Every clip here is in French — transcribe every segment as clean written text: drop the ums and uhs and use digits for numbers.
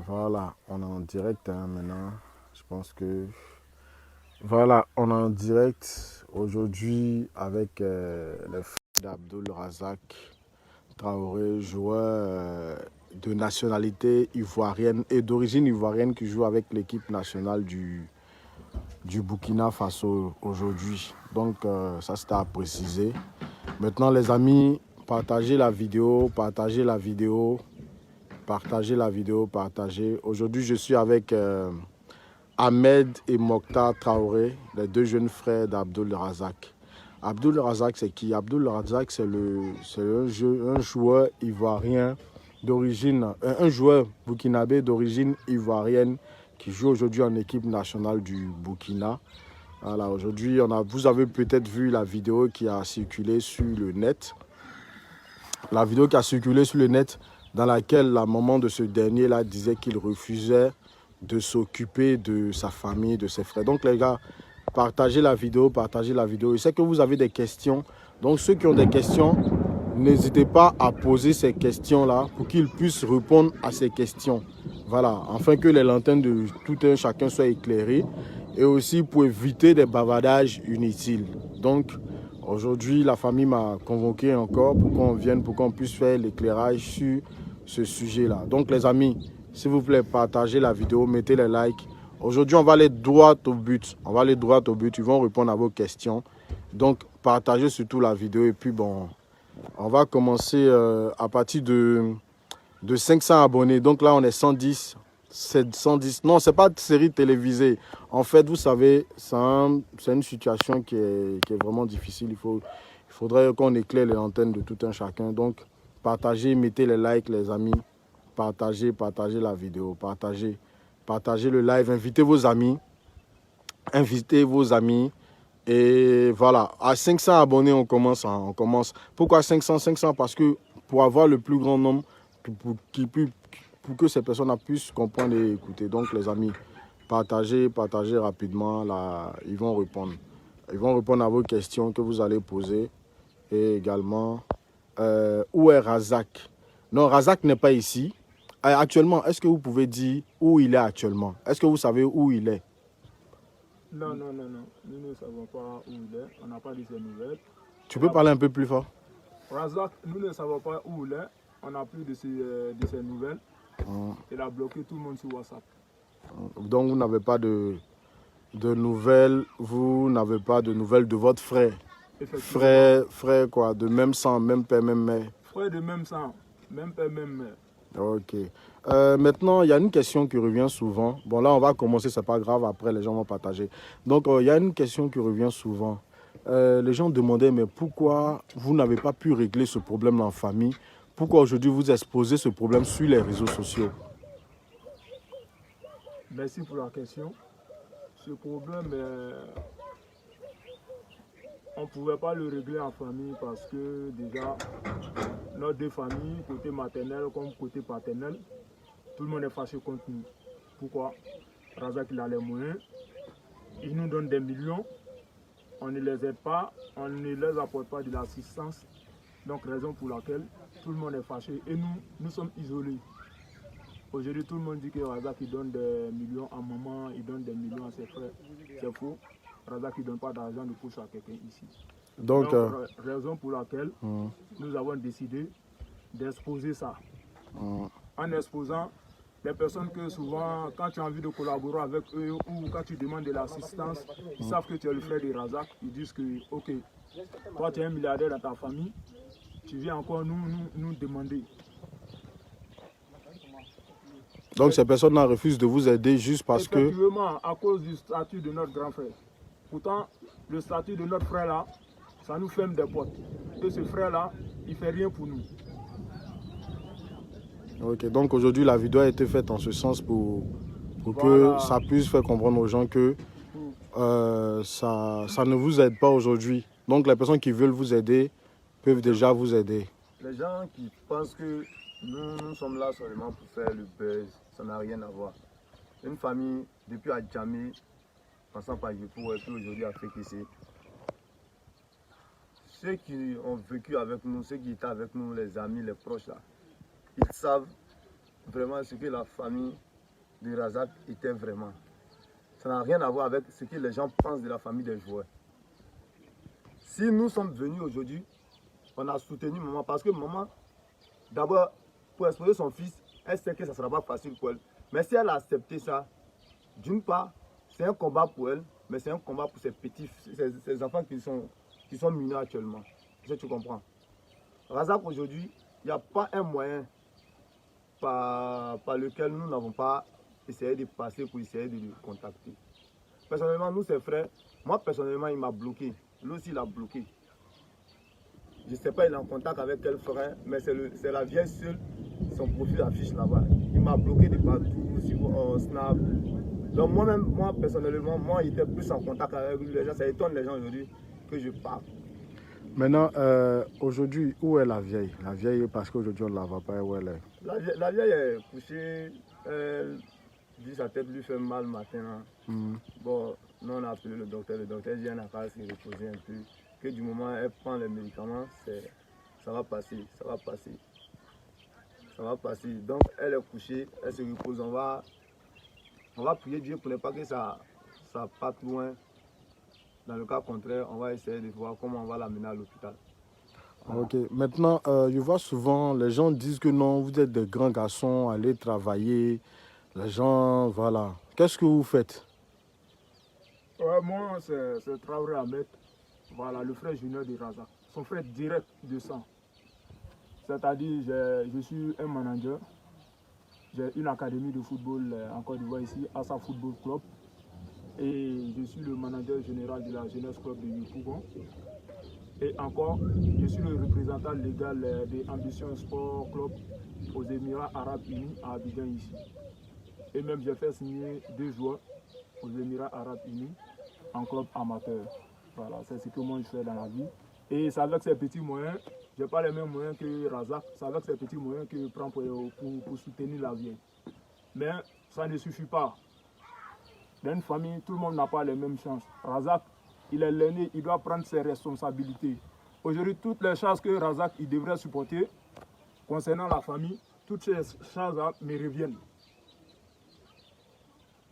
Voilà, on est en direct maintenant. Je pense que voilà, on est en direct aujourd'hui avec le frère d'Abdul Razak Traoré, joueur de nationalité ivoirienne et d'origine ivoirienne qui joue avec l'équipe nationale du Burkina Faso aujourd'hui. Donc ça c'était à préciser. Maintenant les amis, partagez la vidéo, partagez la vidéo. Partagez la vidéo, partagez. Aujourd'hui, je suis avec Ahmed et Mokhtar Traoré, les deux jeunes frères d'Abdul Razak. Abdul Razak, c'est qui? Abdul Razak, c'est un joueur ivoirien d'origine, un joueur burkinabé d'origine ivoirienne qui joue aujourd'hui en équipe nationale du Burkina. Voilà, aujourd'hui, vous avez peut-être vu la vidéo qui a circulé sur le net. La vidéo qui a circulé sur le net dans laquelle la maman de ce dernier-là disait qu'il refusait de s'occuper de sa famille, de ses frères. Donc les gars, partagez la vidéo, partagez la vidéo. Je sais que vous avez des questions. Donc ceux qui ont des questions, n'hésitez pas à poser ces questions-là pour qu'ils puissent répondre à ces questions. Voilà, afin que les lanternes de tout un chacun soient éclairées et aussi pour éviter des bavardages inutiles. Donc, aujourd'hui, la famille m'a convoqué encore pour qu'on vienne, pour qu'on puisse faire l'éclairage sur ce sujet-là. Donc, les amis, s'il vous plaît, partagez la vidéo, mettez les likes. Aujourd'hui, on va aller droit au but. On va aller droit au but. Ils vont répondre à vos questions. Donc, partagez surtout la vidéo et puis bon, on va commencer à partir de 500 abonnés. Donc là, on est 110. C'est 110. Non, ce n'est pas de série télévisée. En fait, vous savez, c'est une situation qui est vraiment difficile. Il faudrait qu'on éclaire les antennes de tout un chacun. Donc, partagez, mettez les likes, les amis. Partagez la vidéo. Partagez le live. Invitez vos amis. Invitez vos amis. Et voilà, à 500 abonnés, on commence. Pourquoi 500 parce que pour avoir le plus grand nombre, pour que ces personnes puissent comprendre et écouter. Donc les amis, partagez rapidement. Là, ils vont répondre. Ils vont répondre à vos questions que vous allez poser. Et également, où est Razak? Non, Razak n'est pas ici. Actuellement, est-ce que vous pouvez dire où il est actuellement? Est-ce que vous savez où il est? Non. Nous ne savons pas où il est. On n'a pas de ses nouvelles. Tu peux parler un peu plus fort? Razak, nous ne savons pas où il est. On n'a plus de ses nouvelles. Il a bloqué tout le monde sur WhatsApp. Donc vous n'avez pas de nouvelles. Vous n'avez pas de nouvelles de votre frère. Frère quoi? De même sang, même père, même mère. Frère de même sang, même père, même mère. Ok. Maintenant, il y a une question qui revient souvent. Bon, là, on va commencer, c'est pas grave. Après, les gens vont partager. Donc, il y a une question qui revient souvent. Les gens demandaient, mais pourquoi vous n'avez pas pu régler ce problème en famille? Pourquoi aujourd'hui vous exposez ce problème sur les réseaux sociaux? Merci pour la question. Ce problème, on ne pouvait pas le régler en famille parce que déjà, nos deux familles, côté maternel comme côté paternel, tout le monde est fâché contre nous. Pourquoi? Razak, il a les moyens, il nous donne des millions, on ne les aide pas, on ne les apporte pas de l'assistance. Donc, raison pour laquelle tout le monde est fâché et nous sommes isolés. Aujourd'hui, tout le monde dit que Razak il donne des millions à maman, il donne des millions à ses frères. C'est faux. Razak il ne donne pas d'argent de poche à quelqu'un ici. Donc raison pour laquelle nous avons décidé d'exposer ça. En exposant les personnes que souvent, quand tu as envie de collaborer avec eux ou quand tu demandes de l'assistance, ils savent que tu es le frère de Razak. Ils disent que, ok, toi tu es un milliardaire dans ta famille, tu viens encore nous demander. Donc ces personnes-là refusent de vous aider juste parce que... Effectivement, à cause du statut de notre grand frère. Pourtant, le statut de notre frère-là, ça nous ferme des portes. Et ce frère-là, il ne fait rien pour nous. Ok, donc aujourd'hui, la vidéo a été faite en ce sens pour Voilà. que ça puisse faire comprendre aux gens que ça ne vous aide pas aujourd'hui. Donc les personnes qui veulent vous aider peuvent déjà vous aider. Les gens qui pensent que nous sommes là seulement pour faire le buzz, ça n'a rien à voir. Une famille, depuis Adjamé, passant par Yepou, et puis aujourd'hui à Fekese, ceux qui ont vécu avec nous, ceux qui étaient avec nous, les amis, les proches là, ils savent vraiment ce que la famille de Razak était vraiment. Ça n'a rien à voir avec ce que les gens pensent de la famille des joueurs. Si nous sommes venus aujourd'hui, on a soutenu maman parce que maman, d'abord, pour exposer son fils, elle sait que ça ne sera pas facile pour elle. Mais si elle a accepté ça, d'une part, c'est un combat pour elle, mais c'est un combat pour ses petits, ses enfants qui sont mineurs actuellement. Est-ce que tu comprends? Razak, aujourd'hui, il n'y a pas un moyen par lequel nous n'avons pas essayé de passer pour essayer de le contacter. Personnellement, nous, ses frères, moi, personnellement, il m'a bloqué. Lui aussi, il a bloqué. Je ne sais pas, il est en contact avec quel frère, mais c'est la vieille seule, son profil affiche là-bas. Il m'a bloqué de partout, sur Snap. Donc moi-même, moi, personnellement, moi, il était plus en contact avec lui. Les gens, ça étonne les gens aujourd'hui que je parle. Maintenant, aujourd'hui, où est la vieille? La vieille, parce qu'aujourd'hui, on ne la voit pas, où elle est? La vieille est couchée, elle dit sa tête lui fait mal le matin. Bon, nous on a appelé le docteur vient à casa se reposer un peu. Que du moment où elle prend les médicaments, ça va passer, ça va passer. Ça va passer. Donc elle est couchée, elle se repose. On va prier Dieu pour ne pas que ça parte loin. Dans le cas contraire, on va essayer de voir comment on va l'amener à l'hôpital. Voilà. Ok, maintenant, je vois souvent, les gens disent que non, vous êtes des grands garçons, allez travailler. Les gens, voilà. Qu'est-ce que vous faites? Ouais, moi, c'est Traoré Ahmed, voilà, le frère junior de Razak, son frère direct de sang. C'est-à-dire, je suis un manager. J'ai une académie de football en Côte d'Ivoire ici, Assa Football Club. Et je suis le manager général de la Jeunesse Club de Yopougon. Et encore, je suis le représentant légal de Ambition Sport Club aux Émirats Arabes Unis à Abidjan ici. Et même j'ai fait signer 2 joueurs aux Émirats Arabes Unis en club amateur. Voilà, c'est ce que moi je fais dans la vie. Et c'est avec ces petits moyens, je n'ai pas les mêmes moyens que Razak, c'est avec ces petits moyens que je prends pour soutenir la vieille. Mais ça ne suffit pas. Dans une famille, tout le monde n'a pas les mêmes chances. Razak, il est l'aîné, il doit prendre ses responsabilités. Aujourd'hui, toutes les choses que Razak il devrait supporter concernant la famille, toutes ces choses-là me reviennent.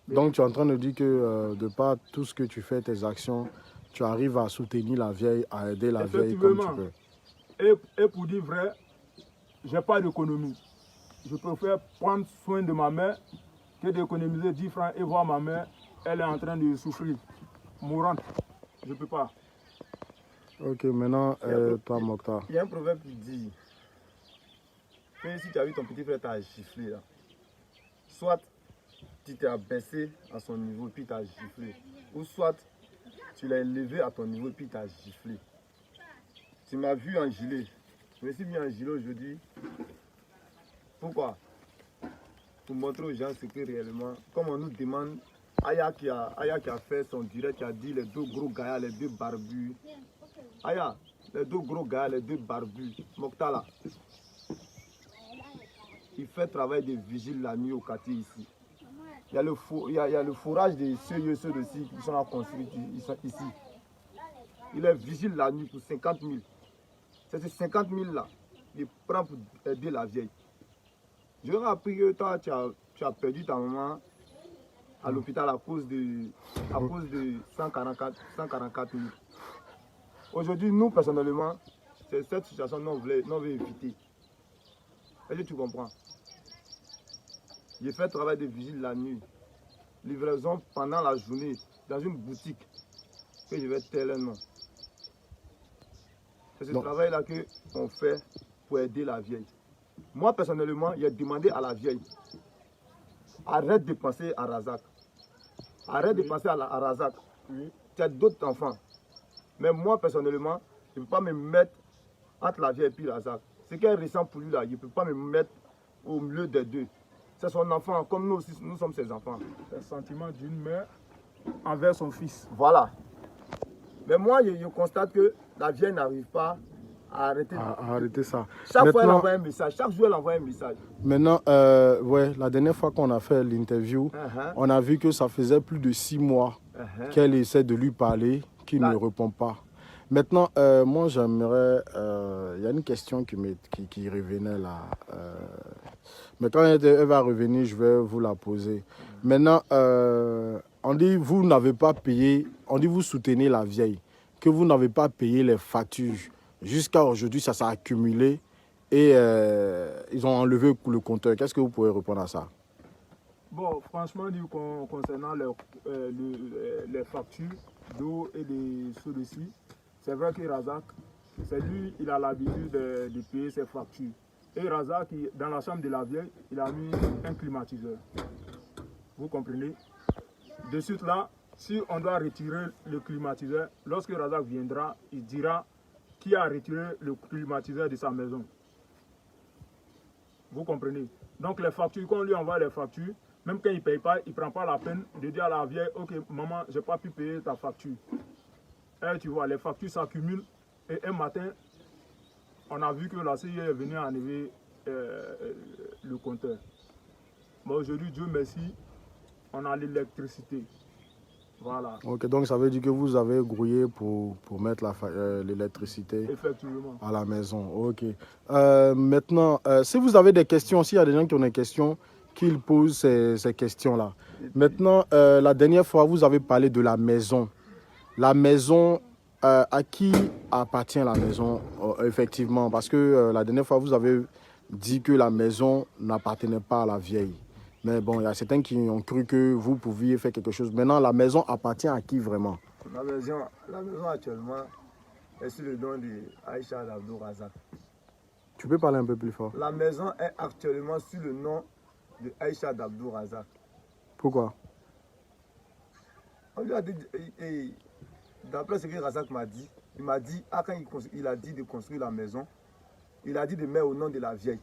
Donc tu es en train de dire que de par tout ce que tu fais, tes actions, tu arrives à soutenir la vieille, à aider la vieille comme tu peux. Et pour dire vrai, je n'ai pas d'économie. Je préfère prendre soin de ma mère que d'économiser 10 francs et voir ma mère, elle est en train de souffrir, mourante. Je ne peux pas. Ok, maintenant, toi, Mokhtar. Il y a un proverbe qui dit que si tu as vu ton petit frère t'a giflé, là, soit tu t'es abaissé à son niveau et puis t'as giflé, ou soit tu l'as élevé à ton niveau et puis t'as giflé. Tu m'as vu en gilet. Je me suis mis en gilet aujourd'hui. Pourquoi? Pour montrer aux gens ce que réellement, comme on nous demande, Aya qui a fait son direct, qui a dit les 2 gros gars, les 2 barbus. Aya, les 2 gros gars, les 2 barbus. Mokhtar là. Il fait travail de vigile la nuit au quartier ici. Il y a le fourrage des ceux de qui sont là construits ici. Il est vigile la nuit pour 50 000. C'est ces 50 000 là, il prend pour aider la vieille. J'aurais appris que toi, tu as perdu ta maman à l'hôpital à cause de 144 000. Aujourd'hui, nous, personnellement, c'est cette situation qu'on veut éviter. Est-ce que tu comprends? J'ai fait travail de vigile la nuit, livraison pendant la journée dans une boutique que je vais taire le nom. C'est ce travail-là qu'on fait pour aider la vieille. Moi, personnellement, j'ai demandé à la vieille, arrête de penser à Razak. Arrête de penser à Razak. Tu as d'autres enfants. Mais moi, personnellement, je ne peux pas me mettre entre la vieille et puis Razak. Ce qu'elle ressent pour lui, là, je ne peux pas me mettre au milieu des deux. C'est son enfant, comme nous aussi, nous sommes ses enfants. C'est le sentiment d'une mère envers son fils. Voilà. Mais moi, je constate que la vieille n'arrive pas à arrêter ça. Chaque fois, elle envoie un message. Chaque jour, elle envoie un message. Maintenant, ouais, la dernière fois qu'on a fait l'interview, on a vu que ça faisait plus de 6 mois qu'elle essaie de lui parler, qu'il ne répond pas. Maintenant, moi, j'aimerais... Il y a une question qui revenait là. Mais quand elle va revenir, je vais vous la poser. Maintenant, on dit vous n'avez pas payé, on dit vous soutenez la vieille, que vous n'avez pas payé les factures. Jusqu'à aujourd'hui, ça s'est accumulé et ils ont enlevé le compteur. Qu'est-ce que vous pouvez répondre à ça? Bon, franchement, concernant les factures d'eau et de ceux-ci, c'est vrai que Razak, c'est lui, il a l'habitude de payer ses factures. Et Razak, dans la chambre de la vieille, il a mis un climatiseur. Vous comprenez? De suite là, si on doit retirer le climatiseur, lorsque Razak viendra, il dira qui a retiré le climatiseur de sa maison. Vous comprenez? Donc les factures, quand on lui envoie les factures, même quand il ne paye pas, il ne prend pas la peine de dire à la vieille, ok maman, je n'ai pas pu payer ta facture. Et tu vois, les factures s'accumulent et un matin, on a vu que la CIE est venue enlever le compteur. Mais aujourd'hui, Dieu merci, on a l'électricité. Voilà. Ok, donc ça veut dire que vous avez grouillé pour mettre l'électricité à la maison. Ok. Maintenant, si vous avez des questions, s'il y a des gens qui ont des questions, qu'ils posent ces questions-là. Maintenant, la dernière fois, vous avez parlé de la maison. La maison, à qui appartient la maison, effectivement? Parce que la dernière fois, vous avez dit que la maison n'appartenait pas à la vieille. Mais bon, il y a certains qui ont cru que vous pouviez faire quelque chose. Maintenant, la maison appartient à qui vraiment? La maison actuellement est sous le nom de Aïcha d'Abdou Razak. Tu peux parler un peu plus fort? La maison est actuellement sous le nom de Aïcha d'Abdou Razak. Pourquoi? On lui a dit, d'après ce que Razak m'a dit, il m'a dit, quand il a dit de construire la maison, il a dit de mettre au nom de la vieille.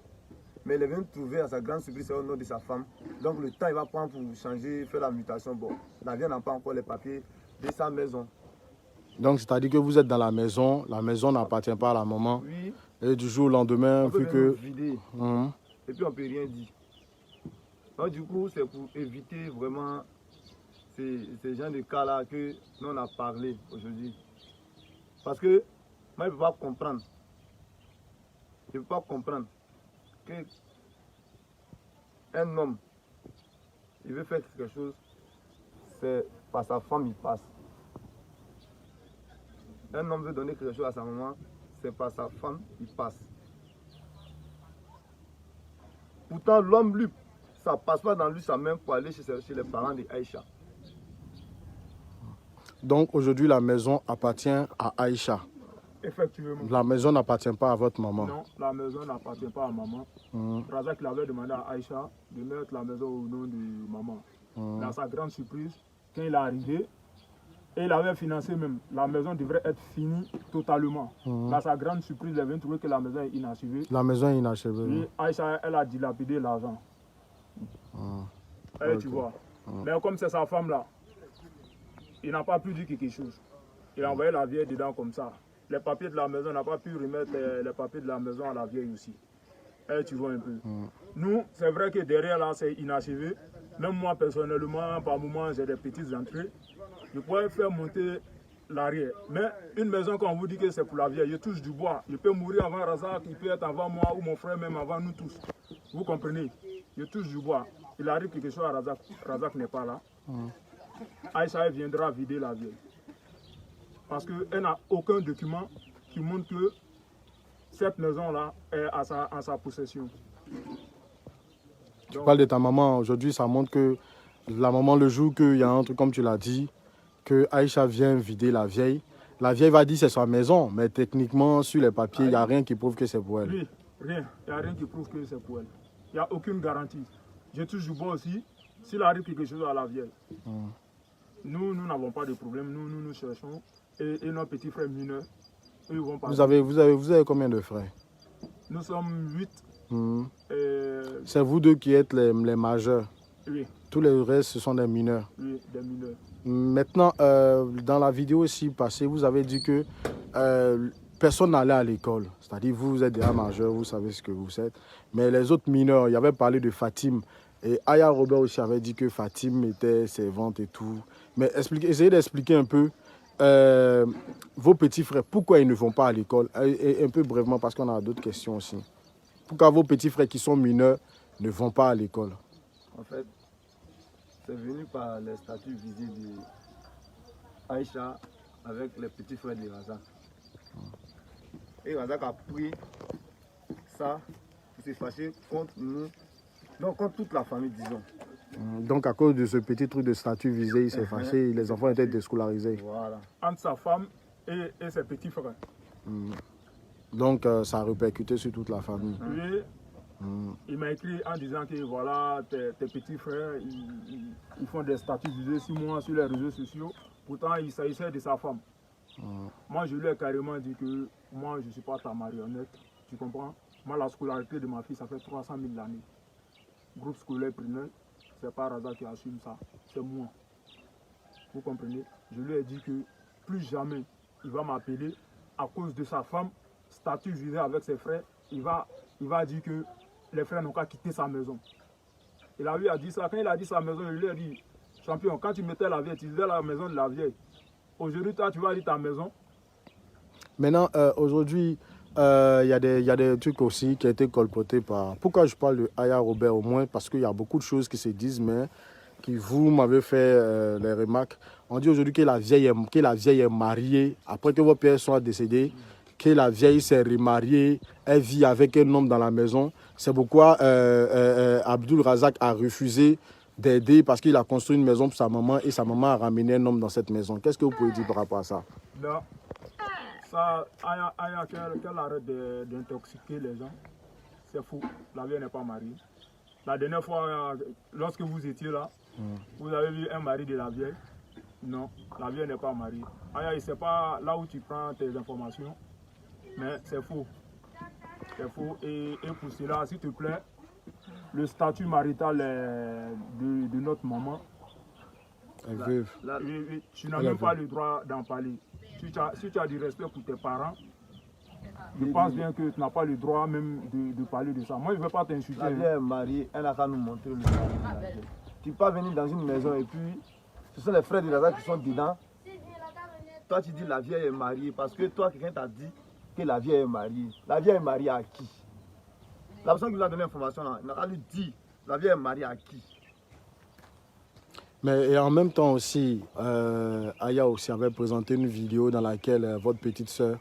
Mais il est venu trouver à sa grande surprise au nom de sa femme. Donc le temps il va prendre pour changer, faire la mutation. Bon, la vieille n'a pas encore les papiers de sa maison. Donc c'est-à-dire que vous êtes dans la maison n'appartient pas à la maman. Oui. Et du jour au lendemain, vu que... vider. Et puis on ne peut rien dire. Donc du coup, c'est pour éviter vraiment ces gens de cas-là que nous on a parlé aujourd'hui. Parce que moi je ne peux pas comprendre. Je ne peux pas comprendre qu'un homme, il veut faire quelque chose, c'est par sa femme il passe. Un homme veut donner quelque chose à sa maman, c'est par sa femme il passe. Pourtant l'homme, lui, ça ne passe pas dans lui sa main pour aller chez les parents d'Aïcha. Donc aujourd'hui la maison appartient à Aïcha. Effectivement. La maison n'appartient pas à votre maman. Non, la maison n'appartient pas à maman. Razak l'avait demandé à Aïcha de mettre la maison au nom de maman. Dans sa grande surprise, quand il est arrivé, et il avait financé même, la maison devrait être finie totalement. Dans sa grande surprise, il vient trouver que la maison est inachevée. La maison est inachevée. Et Aïcha, elle a dilapidé l'argent. Et tu vois. Mais comme c'est sa femme là, il n'a pas pu dire quelque chose. Il a envoyé la vieille dedans comme ça. Les papiers de la maison, n'a pas pu remettre les papiers de la maison à la vieille aussi. Et tu vois un peu. Nous, c'est vrai que derrière là, c'est inachevé. Même moi, personnellement, par moment, j'ai des petites entrées. Je pourrais faire monter l'arrière. Mais une maison, quand on vous dit que c'est pour la vieille, je touche du bois. Je peux mourir avant Razak, il peut être avant moi ou mon frère, même avant nous tous. Vous comprenez? Je touche du bois. Il arrive quelque chose à Razak. Razak n'est pas là. Aïcha viendra vider la vieille. Parce qu'elle n'a aucun document qui montre que cette maison-là est à sa possession. Tu parles de ta maman. Aujourd'hui, ça montre que la maman, le jour qu'il y a un truc, comme tu l'as dit, que Aïcha vient vider la vieille va dire que c'est sa maison. Mais techniquement, sur les papiers, il n'y a rien qui prouve que c'est pour elle. Oui, rien. Il n'y a rien qui prouve que c'est pour elle. Il n'y a aucune garantie. Je touche du bois aussi. S'il arrive quelque chose à la vieille, nous n'avons pas de problème. Nous cherchons. Et nos petits frères mineurs, eux vont partir. Vous avez combien de frères? Nous sommes 8. C'est vous deux qui êtes les majeurs? Oui. Tous les restes, ce sont des mineurs? Oui, des mineurs. Maintenant, dans la vidéo aussi passée, vous avez dit que personne n'allait à l'école. C'est-à-dire, vous êtes déjà majeur, vous savez ce que vous êtes. Mais les autres mineurs, il y avait parlé de Fatim. Et Aya Robert aussi avait dit que Fatim était servante et tout. Mais essayez d'expliquer un peu vos petits frères, pourquoi ils ne vont pas à l'école? Et un peu brièvement, parce qu'on a d'autres questions aussi. Pourquoi vos petits frères qui sont mineurs ne vont pas à l'école? En fait, c'est venu par les statuts visés de Aïcha avec les petits frères de Razak. Et Razak a pris ça pour se fâcher contre nous, donc contre toute la famille, disons. Donc, à cause de ce petit truc de statut visé, il s'est fâché, les enfants étaient déscolarisés. Voilà. Entre sa femme et ses petits frères. Donc, ça a répercuté sur toute la famille. Puis, il m'a écrit en disant que voilà, tes petits frères, ils font des statuts visés sur moi sur les réseaux sociaux. Pourtant, il s'agissait de sa femme. Moi, je lui ai carrément dit que moi, je ne suis pas ta marionnette. Tu comprends? Moi, la scolarité de ma fille, ça fait 300 000 l'année. Groupe scolaire primaire, c'est pas Razak qui assume ça, c'est moi. Vous comprenez? Je lui ai dit que plus jamais il va m'appeler à cause de sa femme, statut visé avec ses frères. Il va dire que les frères n'ont qu'à quitter sa maison. Il a lui a dit ça. Quand il a dit sa maison, il lui a dit, champion, quand tu mettais la vieille, tu disais la maison de la vieille. Aujourd'hui, toi, tu vas dire ta maison. Maintenant, aujourd'hui, il y a des trucs aussi qui ont été colportés par... Pourquoi je parle de Aya Robert au moins? Parce qu'il y a beaucoup de choses qui se disent, mais qui vous m'avez fait les remarques. On dit aujourd'hui que la vieille est mariée, après que vos pères soient décédés, que la vieille s'est remariée, elle vit avec un homme dans la maison. C'est pourquoi Abdul Razak a refusé d'aider parce qu'il a construit une maison pour sa maman et sa maman a ramené un homme dans cette maison. Qu'est-ce que vous pouvez dire par rapport à ça? Non. Ça, Aya qu'elle arrête d'intoxiquer les gens. C'est fou. La vieille n'est pas mariée. La dernière fois, lorsque vous étiez là, vous avez vu un mari de la vieille? Non, la vieille n'est pas mariée. Aya, il ne sait pas là où tu prends tes informations, mais c'est faux. C'est faux. Et pour cela, s'il te plaît, le statut marital de notre maman, tu n'as même pas le droit d'en parler. Si tu as du respect pour tes parents, je pense bien que tu n'as pas le droit même de parler de ça. Moi, je ne veux pas t'insulter. La vieille est mariée, elle n'a qu'à nous montrer le mari de la vieille. Tu peux pas venir dans une maison et puis ce sont les frères de Razak qui sont dedans. Toi, tu dis la vieille est mariée parce que toi, quelqu'un t'a dit que la vieille est mariée. La vieille est mariée à qui? La personne qui lui a donné l'information, il n'a qu'à lui dire la vieille est mariée à qui? Mais et en même temps aussi, Aya aussi avait présenté une vidéo dans laquelle votre petite soeur,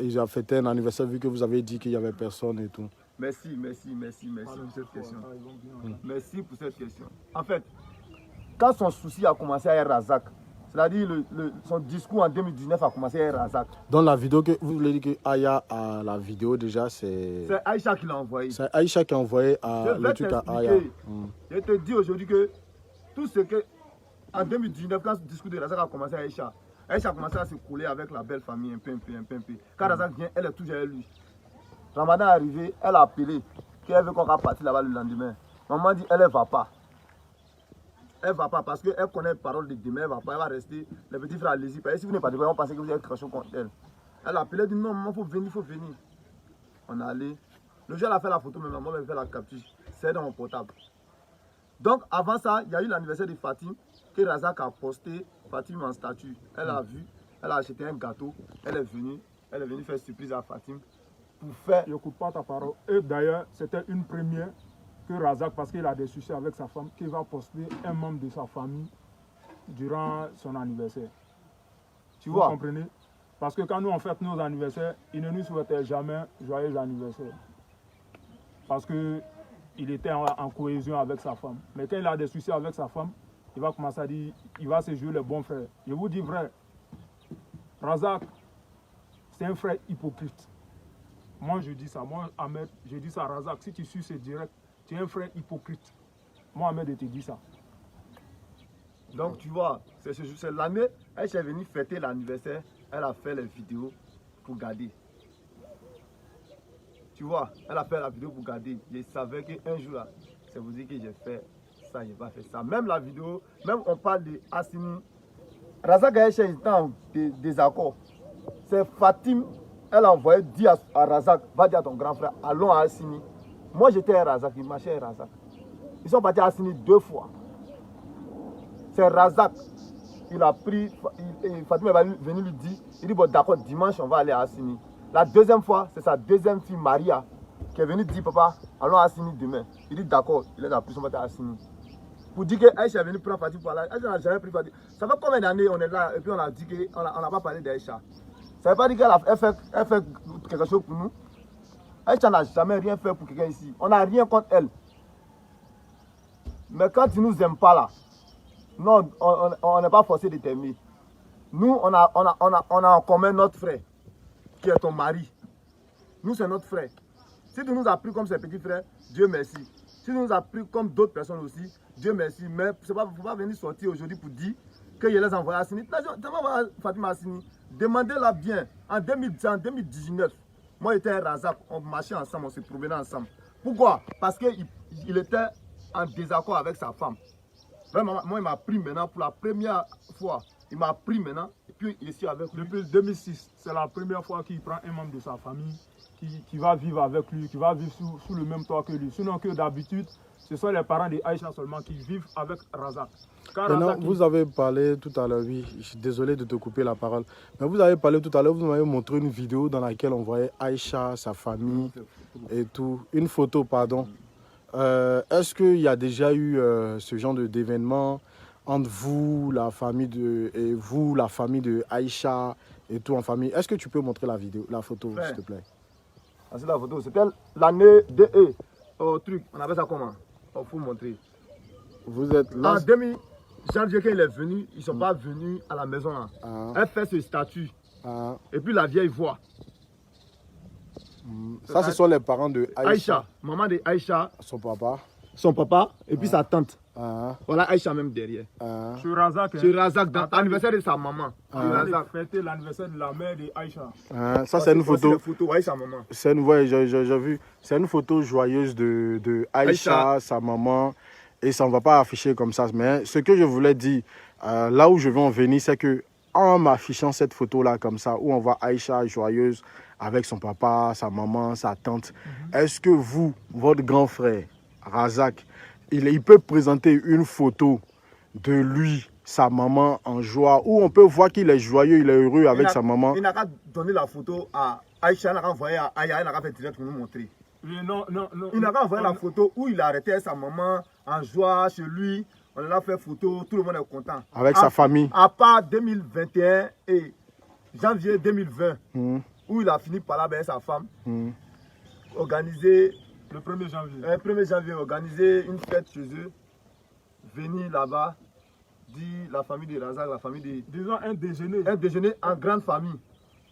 ils ont fêté un anniversaire vu que vous avez dit qu'il n'y avait personne et tout. Merci pour cette question. Merci pour cette question. En fait, quand son souci a commencé à être Razak, c'est-à-dire son discours en 2019 a commencé à être Razak. Dans la vidéo que vous voulez dire que Aya a la vidéo déjà, c'est Aïcha qui l'a envoyé. C'est Aïcha qui a envoyé le truc à Aya. Je te dis aujourd'hui que tout ce que en 2019, quand ce discours de Razak a commencé à Aïcha a commencé à se couler avec la belle famille un peu. Quand Razak vient, elle est toujours avec lui. Ramadan est arrivé, elle a appelé qu'elle veut qu'on va partir là-bas le lendemain. Maman dit elle ne va pas. Elle ne va pas parce qu'elle connaît les paroles de demain, elle ne va pas, elle va rester. Les petits frères allez-y. Si vous n'êtes pas de on pensait que vous êtes quelque chose contre elle. Elle a appelé, elle dit non, maman, il faut venir. On est allé. Le jour, elle a fait la photo, mais maman m'a fait la capture. C'est dans mon portable. Donc avant ça, il y a eu l'anniversaire de Fatim que Razak a posté Fatim en statut. Elle a vu, elle a acheté un gâteau, elle est venue faire surprise à Fatim. Pour faire... Je n'écoute pas ta parole. Et d'ailleurs, c'était une première que Razak, parce qu'il a des soucis avec sa femme, qu'il va poster un membre de sa famille durant son anniversaire. Tu vois? Vous comprenez? Parce que quand nous on fête nos anniversaires, il ne nous souhaitait jamais joyeux anniversaire. Parce qu'il était en cohésion avec sa femme. Mais quand il a des soucis avec sa femme, il va commencer à dire, il va se jouer le bon frère. Je vous dis vrai, Razak, c'est un frère hypocrite. Moi, je dis ça. Moi, Ahmed, je dis ça à Razak. Si tu suis ce direct, tu es un frère hypocrite. Moi, Ahmed, je te dis ça. Donc, tu vois, c'est l'année, elle est venue fêter l'anniversaire. Elle a fait les vidéos pour garder. Tu vois, elle a fait la vidéo pour garder. Je savais qu'un jour, c'est vous dire que j'ai fait ça, je n'ai pas fait ça. Même la vidéo, même on parle de Assini. Razak et Aïcha étaient en désaccord. C'est Fatim. Elle a envoyé, dit à Razak, va dire à ton grand frère, allons à Assini. Moi j'étais à Razak, il marchait à Razak. Ils sont partis à Assini 2 fois. C'est Razak, il a pris, Fatima est venu lui dire, il dit bon d'accord, dimanche on va aller à Assini. La deuxième fois, c'est sa deuxième fille Maria qui est venu dire papa, allons à Assini demain. Il dit d'accord, il est pris son matin à Assini. Pour dire que Aïcha est venu prendre Fatih pour là. Aïcha n'a jamais pris Fatih. Ça fait combien d'années on est là et puis on a dit qu'on n'a pas parlé d'Aïcha. Ça ne veut pas dire qu'elle fait quelque chose pour nous. Aïcha n'a jamais rien fait pour quelqu'un ici. On n'a rien contre elle. Mais quand tu ne nous aimes pas là, non, on n'est pas forcé de t'aimer. Nous, on a en commun notre frère, qui est ton mari. Nous, c'est notre frère. Si tu nous as pris comme ses petits frères, Dieu merci. Si tu nous as pris comme d'autres personnes aussi, Dieu merci. Mais il ne faut pas venir sortir aujourd'hui pour dire que je les envoie à Assini. Tu vas voir Fatima Assini. Demandez-la bien. En 2019, moi j'étais un Razak, on marchait ensemble, on se promenait ensemble. Pourquoi? Parce qu'il était en désaccord avec sa femme. Vraiment, moi il m'a pris maintenant pour la première fois. Il m'a pris maintenant et puis il est ici avec lui. Depuis 2006, c'est la première fois qu'il prend un membre de sa famille qui va vivre avec lui, qui va vivre sous le même toit que lui. Sinon que d'habitude, ce sont les parents de Aïcha seulement qui vivent avec Razak. Maintenant, vous avez parlé tout à l'heure, oui, je suis désolé de te couper la parole, mais vous avez parlé tout à l'heure, vous m'avez montré une vidéo dans laquelle on voyait Aïcha, sa famille et tout, une photo, pardon. Est-ce qu'il y a déjà eu ce genre d'événement entre vous, la famille de Aïcha et tout en famille? Est-ce que tu peux montrer la photo, s'il te plaît? C'est la photo, c'était l'année de au truc, on appelle ça comment? Il faut montrer. Vous êtes là. En 2000, janvier, quand il est venu, ils ne sont pas venus à la maison. Là. Elle fait ce statut. Et puis la vieille voix. Ça, ce sont les parents de Aïcha. Maman de Aïcha. Son papa. Son papa et puis sa tante. Voilà Aïcha même derrière. Sur Razak. Sur Razak, dans l'anniversaire de sa maman. Fêter l'anniversaire de la mère de Aïcha. Ça, c'est une photo. Aïcha, maman. C'est une, j'ai vu. C'est une photo joyeuse de Aïcha, sa maman. Et ça ne va pas afficher comme ça. Mais ce que je voulais dire, là où je veux en venir, c'est que en m'affichant cette photo-là comme ça, où on voit Aïcha joyeuse avec son papa, sa maman, sa tante, est-ce que vous, votre grand frère, Razak, il peut présenter une photo de lui, sa maman en joie, où on peut voir qu'il est joyeux, il est heureux avec sa maman? Il n'a qu'à donner la photo à Aïcha, il n'a qu'à envoyer à Aya, il n'a qu'à faire direct pour nous montrer. Non. Il n'a qu'à envoyer la photo où il a arrêté sa maman en joie chez lui. On a fait photo, tout le monde est content. Avec sa famille. À part 2021 et janvier 2020, où il a fini par là avec sa femme, organiser le 1er janvier. Le 1er janvier, organiser une fête chez eux, venir là-bas, dire la famille de Razak, la famille de... Disons un déjeuner. Un déjeuner en grande famille.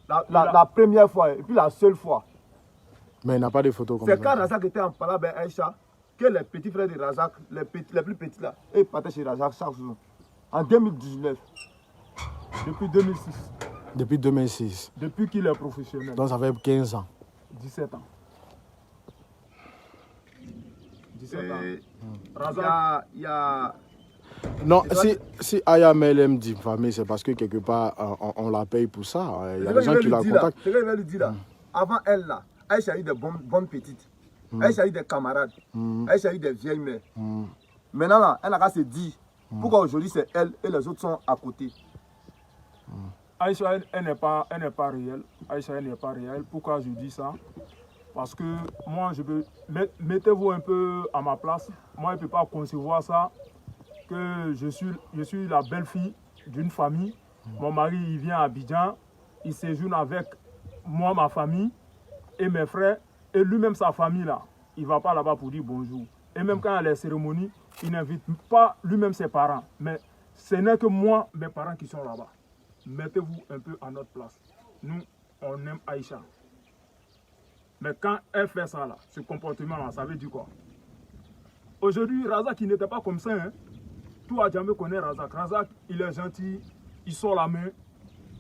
La première fois et puis la seule fois. Mais il n'a pas de photos comme ça. C'est quand Razak était en parlant avec Aïcha que les petits frères de Razak, les plus petits là, ils partaient chez Razak chaque jour. En 2019. Depuis 2006. Depuis 2006. Depuis qu'il est professionnel. Donc ça fait 15 ans. 17 ans. 17 ans. Razak, il y a... Non, si Aya me dit famille, c'est parce que quelque part, on la paye pour ça. Il y a des gens qui la contactent. C'est ce que je vais lui dire là. Avant elle là, Aïcha a eu des bonnes petites. Aïcha a eu des camarades. Aïcha a eu des vieilles mères. Maintenant là, elle n'a qu'à se dire pourquoi aujourd'hui c'est elle et les autres sont à côté. Aïcha, elle n'est pas réelle. Aïcha, elle n'est pas réelle. Pourquoi je dis ça? Parce que moi, mettez-vous un peu à ma place. Moi, je ne peux pas concevoir ça. Que je suis la belle-fille d'une famille. Mon mari, il vient à Abidjan. Il séjourne avec moi, ma famille et mes frères. Et lui-même, sa famille, là, il ne va pas là-bas pour dire bonjour. Et même quand il y a les cérémonies, il n'invite pas lui-même ses parents. Mais ce n'est que moi, mes parents qui sont là-bas. Mettez-vous un peu à notre place. Nous, on aime Aïcha. Mais quand elle fait ça, là, ce comportement-là, ça veut dire quoi? Aujourd'hui, Razak, il n'était pas comme ça. Hein? Tout à jamais connaît Razak. Razak, il est gentil, il sort la main.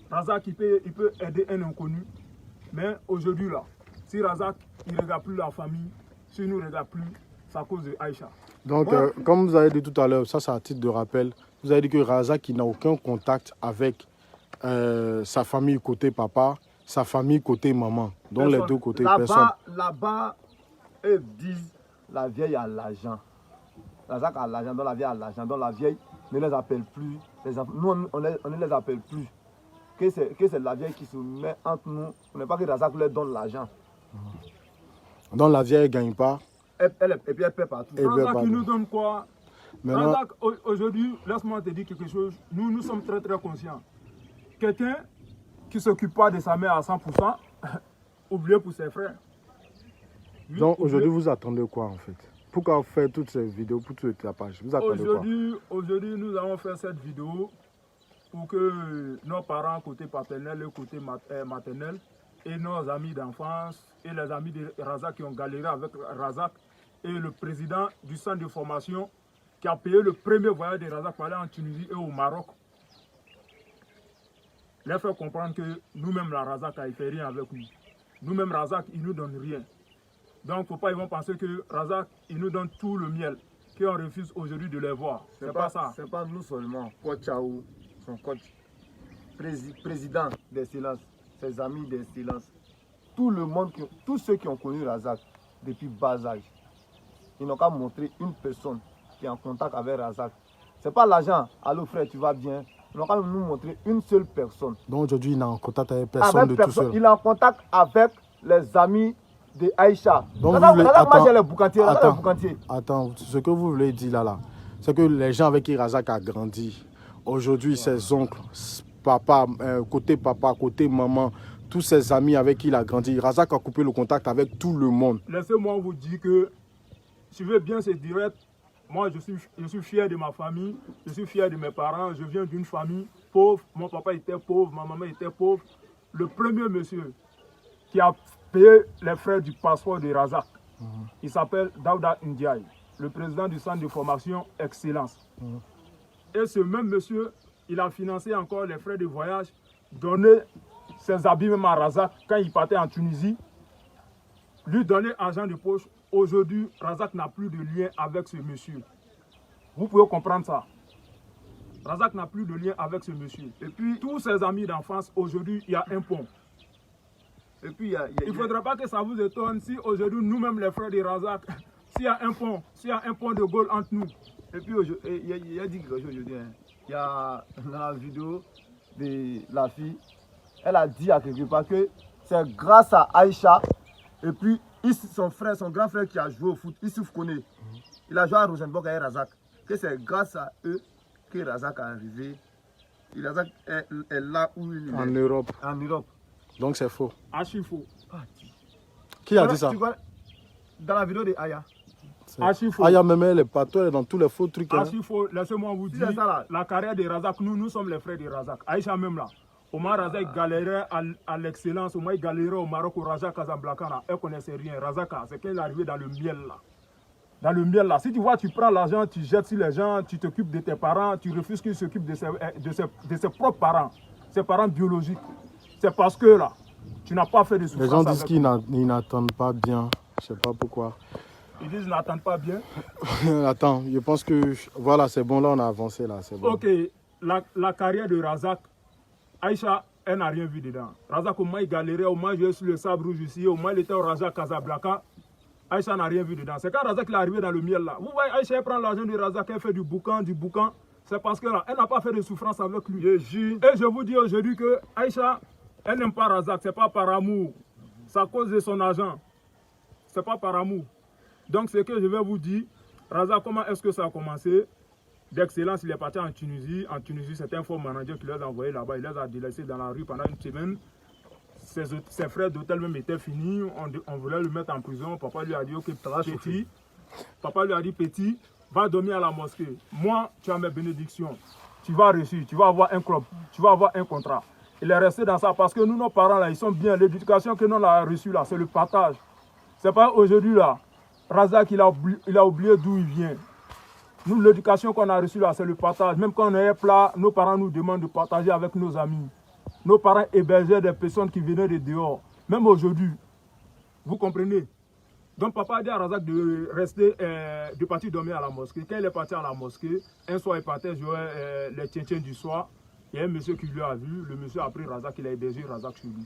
Razak, il peut aider un inconnu. Mais aujourd'hui, là, si Razak, il ne regarde plus la famille, s'il ne nous regarde plus, c'est à cause de Aïcha. Donc, comme vous avez dit tout à l'heure, ça c'est à titre de rappel, vous avez dit que Razak, il n'a aucun contact avec sa famille côté papa, sa famille côté maman. Donc les deux côtés, personne. Là-bas, ils disent la vieille a l'argent. Razak a l'argent, donc la vieille a l'argent, donc la vieille ne les appelle plus. Nous, on ne les appelle plus. Que c'est la vieille qui se met entre nous. On n'est pas que Razak leur donne l'argent. Donc la vieille ne gagne pas. Et puis elle paie partout. Razak, il nous donne quoi? Maintenant, Razak, aujourd'hui, laisse-moi te dire quelque chose. Nous sommes très très conscients. Quelqu'un qui ne s'occupe pas de sa mère à 100%, oublié pour ses frères. Lui, donc oublié. aujourd'hui, vous attendez quoi en fait? Pourquoi vous faites toutes ces vidéos pour tout le tapage? Vous attendez quoi? Aujourd'hui, nous avons fait cette vidéo pour que nos parents côté paternel et côté maternel et nos amis d'enfance et les amis de Razak qui ont galéré avec Razak et le président du centre de formation qui a payé le premier voyage de Razak pour aller en Tunisie et au Maroc, leur faire comprendre que nous-mêmes, la Razak, il ne fait rien avec nous. Nous-mêmes, Razak, il ne nous donne rien. Donc, il ne faut pas ils vont penser que Razak, il nous donne tout le miel, qu'on refuse aujourd'hui de les voir. C'est pas ça. C'est pas nous seulement. Coach Chaou, son coach, président des silences, ses amis des silences, tout le monde, tous ceux qui ont connu Razak depuis bas âge, ils n'ont qu'à montrer une personne qui est en contact avec Razak. Ce n'est pas l'argent. Allô frère, tu vas bien? Ils n'ont qu'à nous montrer une seule personne. Donc aujourd'hui, il est en contact avec personne de tout seul. Il est en contact avec les amis de Aïcha. Donc attends, ce que vous voulez dire là, c'est que les gens avec qui Razak a grandi, aujourd'hui ses oncles, papa, côté maman, tous ses amis avec qui il a grandi, Razak a coupé le contact avec tout le monde. Laissez-moi vous dire que, si je veux bien c'est direct, moi je suis fier de ma famille, je suis fier de mes parents, je viens d'une famille pauvre, mon papa était pauvre, ma maman était pauvre. Le premier monsieur qui a payé les frais du passeport de Razak, il s'appelle Daouda Ndiaye, le président du centre de formation Excellence. Et ce même monsieur, il a financé encore les frais de voyage, donné ses habits même à Razak quand il partait en Tunisie, lui donner argent de poche. Aujourd'hui, Razak n'a plus de lien avec ce monsieur. Vous pouvez comprendre ça. Razak n'a plus de lien avec ce monsieur. Et puis, tous ses amis d'enfance, aujourd'hui, il y a un pont. Et puis, il ne faudrait pas que ça vous étonne si aujourd'hui, nous-mêmes, les frères de Razak, s'il y a un pont de Gaulle entre nous. Et puis, il a dit quelque chose aujourd'hui. Il y a dans la vidéo de la fille, elle a dit à quelque part que c'est grâce à Aïcha et puis son grand frère qui a joué au foot, Issouf Koné, il a joué à Rosenborg avec Razak, que c'est grâce à eux que Razak est arrivé. Et Razak est là où il est. En Europe. En Europe. Donc c'est faux. Archi faux. Qui a dit ça? Dans la vidéo de Aya. Archi faux. Aya même elle est partout, elle est dans tous les faux trucs. Archi faux. Laissez-moi vous dire, la carrière de Razak, nous sommes les frères de Razak. Aïcha même là. Omar Razak galérait à l'excellence, Omar galérait au Maroc, au Raja Casablanca, elle ne connaissait rien. Razak, c'est qu'elle est arrivée dans le miel là. Dans le miel là. Si tu vois, tu prends l'argent, tu jettes sur les gens, tu t'occupes de tes parents, tu refuses qu'ils s'occupent de ses propres parents, ses parents biologiques. C'est parce que là, tu n'as pas fait de souffrance. Les gens disent qu'ils n'attendent pas bien, je ne sais pas pourquoi. Ils disent qu'ils n'attendent pas bien. Attends, je pense que, voilà, c'est bon, là on a avancé là, c'est bon. Ok, la carrière de Razak, Aïcha, elle n'a rien vu dedans. Razak, au moins, il galérait, au moins, il jouait sur le sabre rouge ici, au moins, il était au Raja Casablanca. Aïcha n'a rien vu dedans. C'est quand Razak est arrivé dans le miel là. Vous voyez, Aïcha, elle prend l'argent de Razak, elle fait du boucan. C'est parce que là, elle n'a pas fait de souffrance avec lui. Et je vous dis aujourd'hui que Aïcha, elle n'aime pas Razak, c'est pas par amour. C'est à cause de son argent. C'est pas par amour. Donc, ce que je vais vous dire, Razak, comment est-ce que ça a commencé? D'excellence, il est parti en Tunisie. En Tunisie, c'est un faux manager qui les a envoyés là-bas. Il les a délaissés dans la rue pendant une semaine. Ses frais d'hôtel même étaient finis. On voulait le mettre en prison. Papa lui a dit, ok, petit. Papa lui a dit, petit, va dormir à la mosquée. Moi, tu as mes bénédictions. Tu vas réussir. Tu vas avoir un club. Tu vas avoir un contrat. Il est resté dans ça parce que nous, nos parents, là, ils sont bien. L'éducation que nous, on a reçue là, c'est le partage. C'est pas aujourd'hui là. Razak, il a oublié d'où il vient. Nous, l'éducation qu'on a reçue là, c'est le partage. Même quand on est plat, nos parents nous demandent de partager avec nos amis. Nos parents hébergeaient des personnes qui venaient de dehors. Même aujourd'hui. Vous comprenez? Donc papa a dit à Razak de rester, de partir dormir à la mosquée. Quand il est parti à la mosquée, un soir il partait jouer les tchétchènes du soir. Il y a un monsieur qui lui a vu. Le monsieur a pris Razak, il a hébergé Razak chez lui.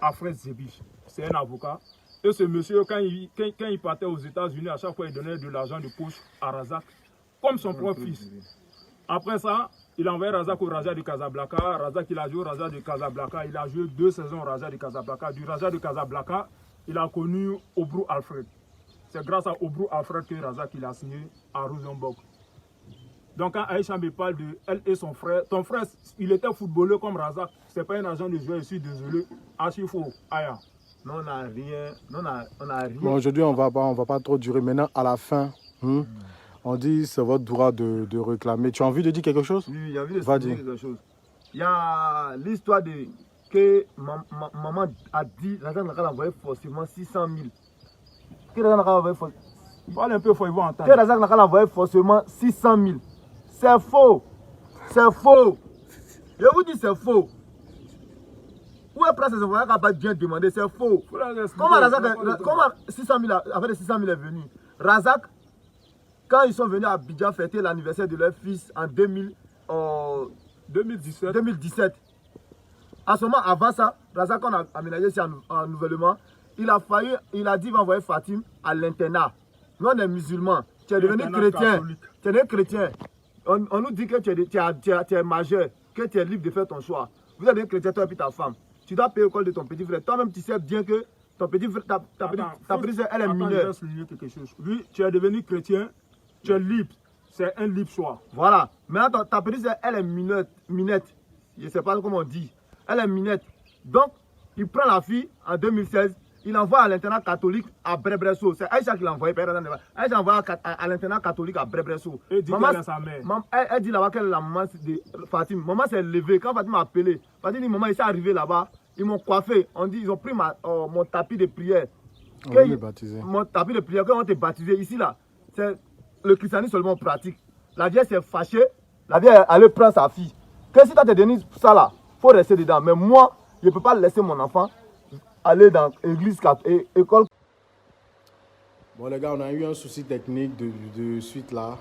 Afred Zebich, c'est un avocat. Et ce monsieur, quand il partait aux États-Unis, à chaque fois il donnait de l'argent de poche à Razak. Comme son propre fils. Après ça, il a envoyé Razak au Raja de Casablanca. Razak, il a joué au Raja de Casablanca. Il a joué 2 saisons au Raja de Casablanca. Du Raja de Casablanca, il a connu Obrou Alfred. C'est grâce à Obrou Alfred que Razak il a signé à Rosenborg. Donc quand Aïcha me parle de elle et son frère, ton frère, il était footballeur comme Razak. C'est pas un agent de joueur, je suis désolé. Archifo, Aya. Non, on n'a rien. Non, on a rien. Bon, aujourd'hui, on va pas trop durer. Maintenant, à la fin, on dit c'est votre droit de réclamer. Tu as envie de dire quelque chose? Oui, j'ai envie de dire quelque chose. Il y a l'histoire de que maman a dit Razak n'a qu'à envoyer forcément 600 000. Que Razak n'a qu'à envoyer forcément. Parle un peu, il faut entendre. Que Razak n'a qu'à envoyer forcément 600 000. C'est faux. C'est faux. Je vous dis c'est faux. Où est Prince Zéphora qui n'a pas bien demandé? C'est faux. Comment 600 000, avec les 600 000 est venu? Razak, quand ils sont venus à Abidjan fêter l'anniversaire de leur fils en 2017, à ce moment, avant ça, Razak, on a aménagé ici en nouvellement, il a dit qu'il va envoyer Fatim à l'internat. Nous, on est musulmans. Tu es devenu chrétien. Tu es devenu chrétien. On nous dit que tu es majeur, que tu es libre de faire ton choix. Vous êtes devenu chrétien, toi et puis ta femme. Tu dois payer l'école de ton petit frère. Toi-même, tu sais bien que ton petit frère, ta petite soeur, elle est mineure. Oui, tu es devenu chrétien, tu es libre. C'est un libre choix. Voilà. Maintenant, ta petite soeur, elle est minette. Je ne sais pas comment on dit. Elle est minette. Donc, il prend la fille en 2016. Il l'envoie à l'internat catholique à Brebresso. C'est Aïcha qui l'a envoyé. Aïcha envoie à l'internat catholique à Brebresso. Et dit qu'elle est sa mère. Elle dit là-bas qu'elle est la maman de Fatim. Maman s'est levée. Quand Fatim m'a appelé, Fatim dit maman, il s'est arrivé là-bas. Ils m'ont coiffé. On dit ils ont pris mon tapis de prière. Mon tapis de prière, quand on t'est baptisé ici là, c'est le christianisme seulement pratique. La vieille s'est fâchée. La vieille allait prendre sa fille. Que si tu as donné ça là, il faut rester dedans. Mais moi, je ne peux pas laisser mon enfant aller dans l'église, école. Bon les gars, on a eu un souci technique de suite là.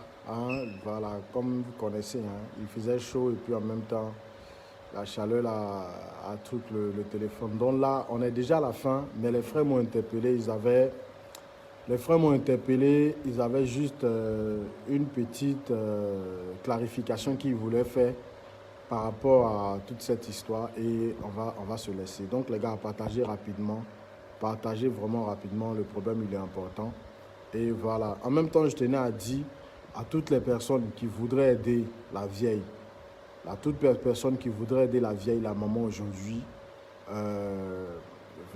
Voilà, comme vous connaissez, il faisait chaud et puis en même temps, la chaleur a truc le téléphone. Donc là, on est déjà à la fin, mais les frères m'ont interpellé. Ils avaient juste une petite clarification qu'ils voulaient faire par rapport à toute cette histoire et on va se laisser. Donc les gars, partagez vraiment rapidement, le problème il est important. Et voilà, en même temps je tenais à dire à toutes les personnes qui voudraient aider la vieille, la maman aujourd'hui,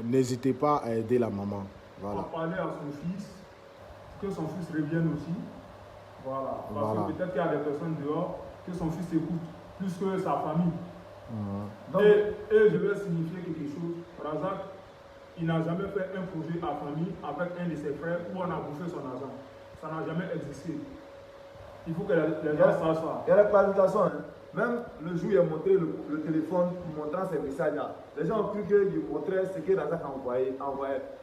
n'hésitez pas à aider la maman. Voilà. On parlait à son fils, que son fils revienne aussi. Voilà. Parce que peut-être qu'il y a des personnes dehors, que son fils écoute plus que sa famille. Et je vais signifier quelque chose. Razak, il n'a jamais fait un projet à famille avec un de ses frères où on a bouffé son argent. Ça n'a jamais existé. Il faut que les gens sachent ça. Il y a la planification. Même le jour où il a montré le téléphone montrant ses messages-là, les gens ont cru qu'il montrait ce que Razak a envoyé.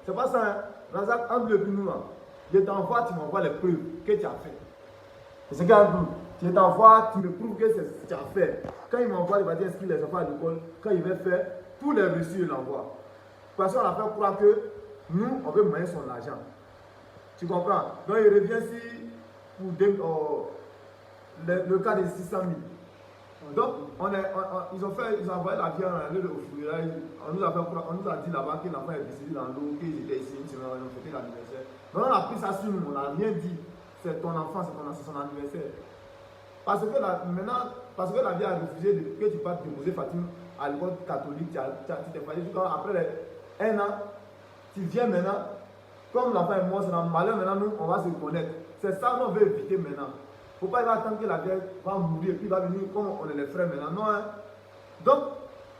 C'est pas ça. Hein? Razak, entre le nous là, je t'envoie, tu m'envoies les preuves que tu as fait. C'est ce qu'il y a un je t'envoie, tu me prouves que c'est ce que tu as fait. Quand il m'envoie, il va dire inscrire les enfants à l'école. Quand il va faire, tous les reçus, il l'envoie. Parce qu'on a fait croire que nous, on veut moyen son argent. Tu comprends? Donc il revient ici pour le cas de 600 000. Donc, ils ont envoyé la vie, on est allé au funérailles. On nous a dit là-bas que l'enfant est décédé dans l'eau, qu'ils étaient ici, une semaine, ils ont fêté l'anniversaire. Donc on a pris ça sur nous, on n'a rien dit. C'est ton enfant, c'est son anniversaire. Parce que la vie a refusé que tu partes déposer Fatim à l'école catholique, tu t'es fallu après un an, tu viens maintenant, comme l'enfant est mort, c'est dans le malheur maintenant, nous, on va se connaître. C'est ça qu'on veut éviter maintenant. Il ne faut pas attendre que la vieille va mourir et puis il va venir comme on est les frères maintenant. Non, hein. Donc,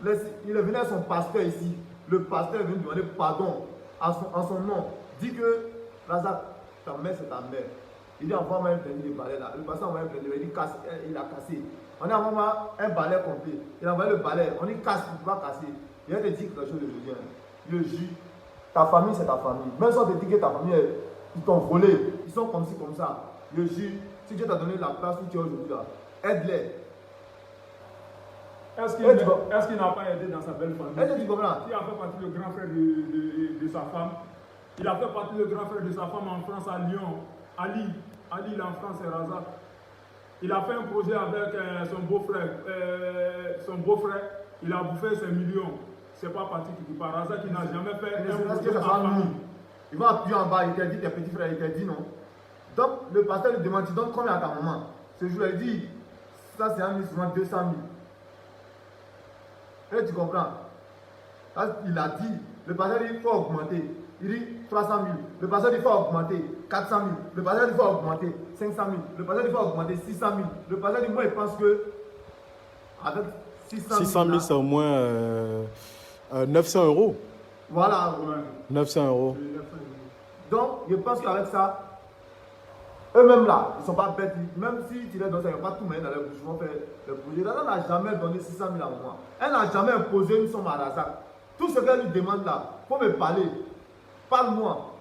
il est venu à son pasteur ici. Le pasteur est venu demander pardon en son nom. Dit que Razak, ta mère c'est ta mère. Il dit envoie-moi un panier de balai là. Le pasteur a envoyé un panier, il a cassé. On a envoyé un balai complet. Il a envoyé le balai. On dit casse, il ne peut pas casser. Il va te dire quelque chose de bien. Le jus, ta famille c'est ta famille. Même si on te dit que ta famille, ils t'ont volé, ils sont comme ci, comme ça. Le jus, si Dieu t'a donné la place où tu es aujourd'hui là, aide-les. Est-ce qu'il n'a pas aidé dans sa belle famille? Est-ce que tu comprends? Il a fait partie le grand frère de sa femme. Il a fait partie le grand frère de sa femme en France, à Lyon. Ali, il est en France, c'est Razak. Il a fait un projet avec son beau-frère. Il a bouffé ses millions. c'est pas parti quelque part. Razak qui n'a jamais fait Il un que ça soit nous. Ils vont appuyer en bas, il t'a dit, tes petits frères, il t'a dit non. Donc, le pasteur lui demande, tu donnes combien à ta maman? Ce jour, il dit, ça c'est un 1000, souvent 200 000. Et tu comprends? Il a dit, le pasteur dit, il faut augmenter. Il dit 300 000. Le pasteur dit, il faut augmenter 400 000. Le pasteur dit, il faut augmenter 500 000. Le pasteur dit, il faut augmenter 600 000. Le pasteur dit, moi, il pense que avec 600 000, c'est au moins 900 euros. Voilà. 900 euros. Donc, je pense qu'avec ça, eux-mêmes là, ils ne sont pas bêtes. Même si tu les donnes ça, ils ne vont pas tout mettre dans les bouches. Ils vont faire le projet. Elle n'a jamais donné 600 000 à moi. Elle n'a jamais imposé une somme à Razak. Tout ce qu'elle lui demande là, il faut me parler. Parle-moi.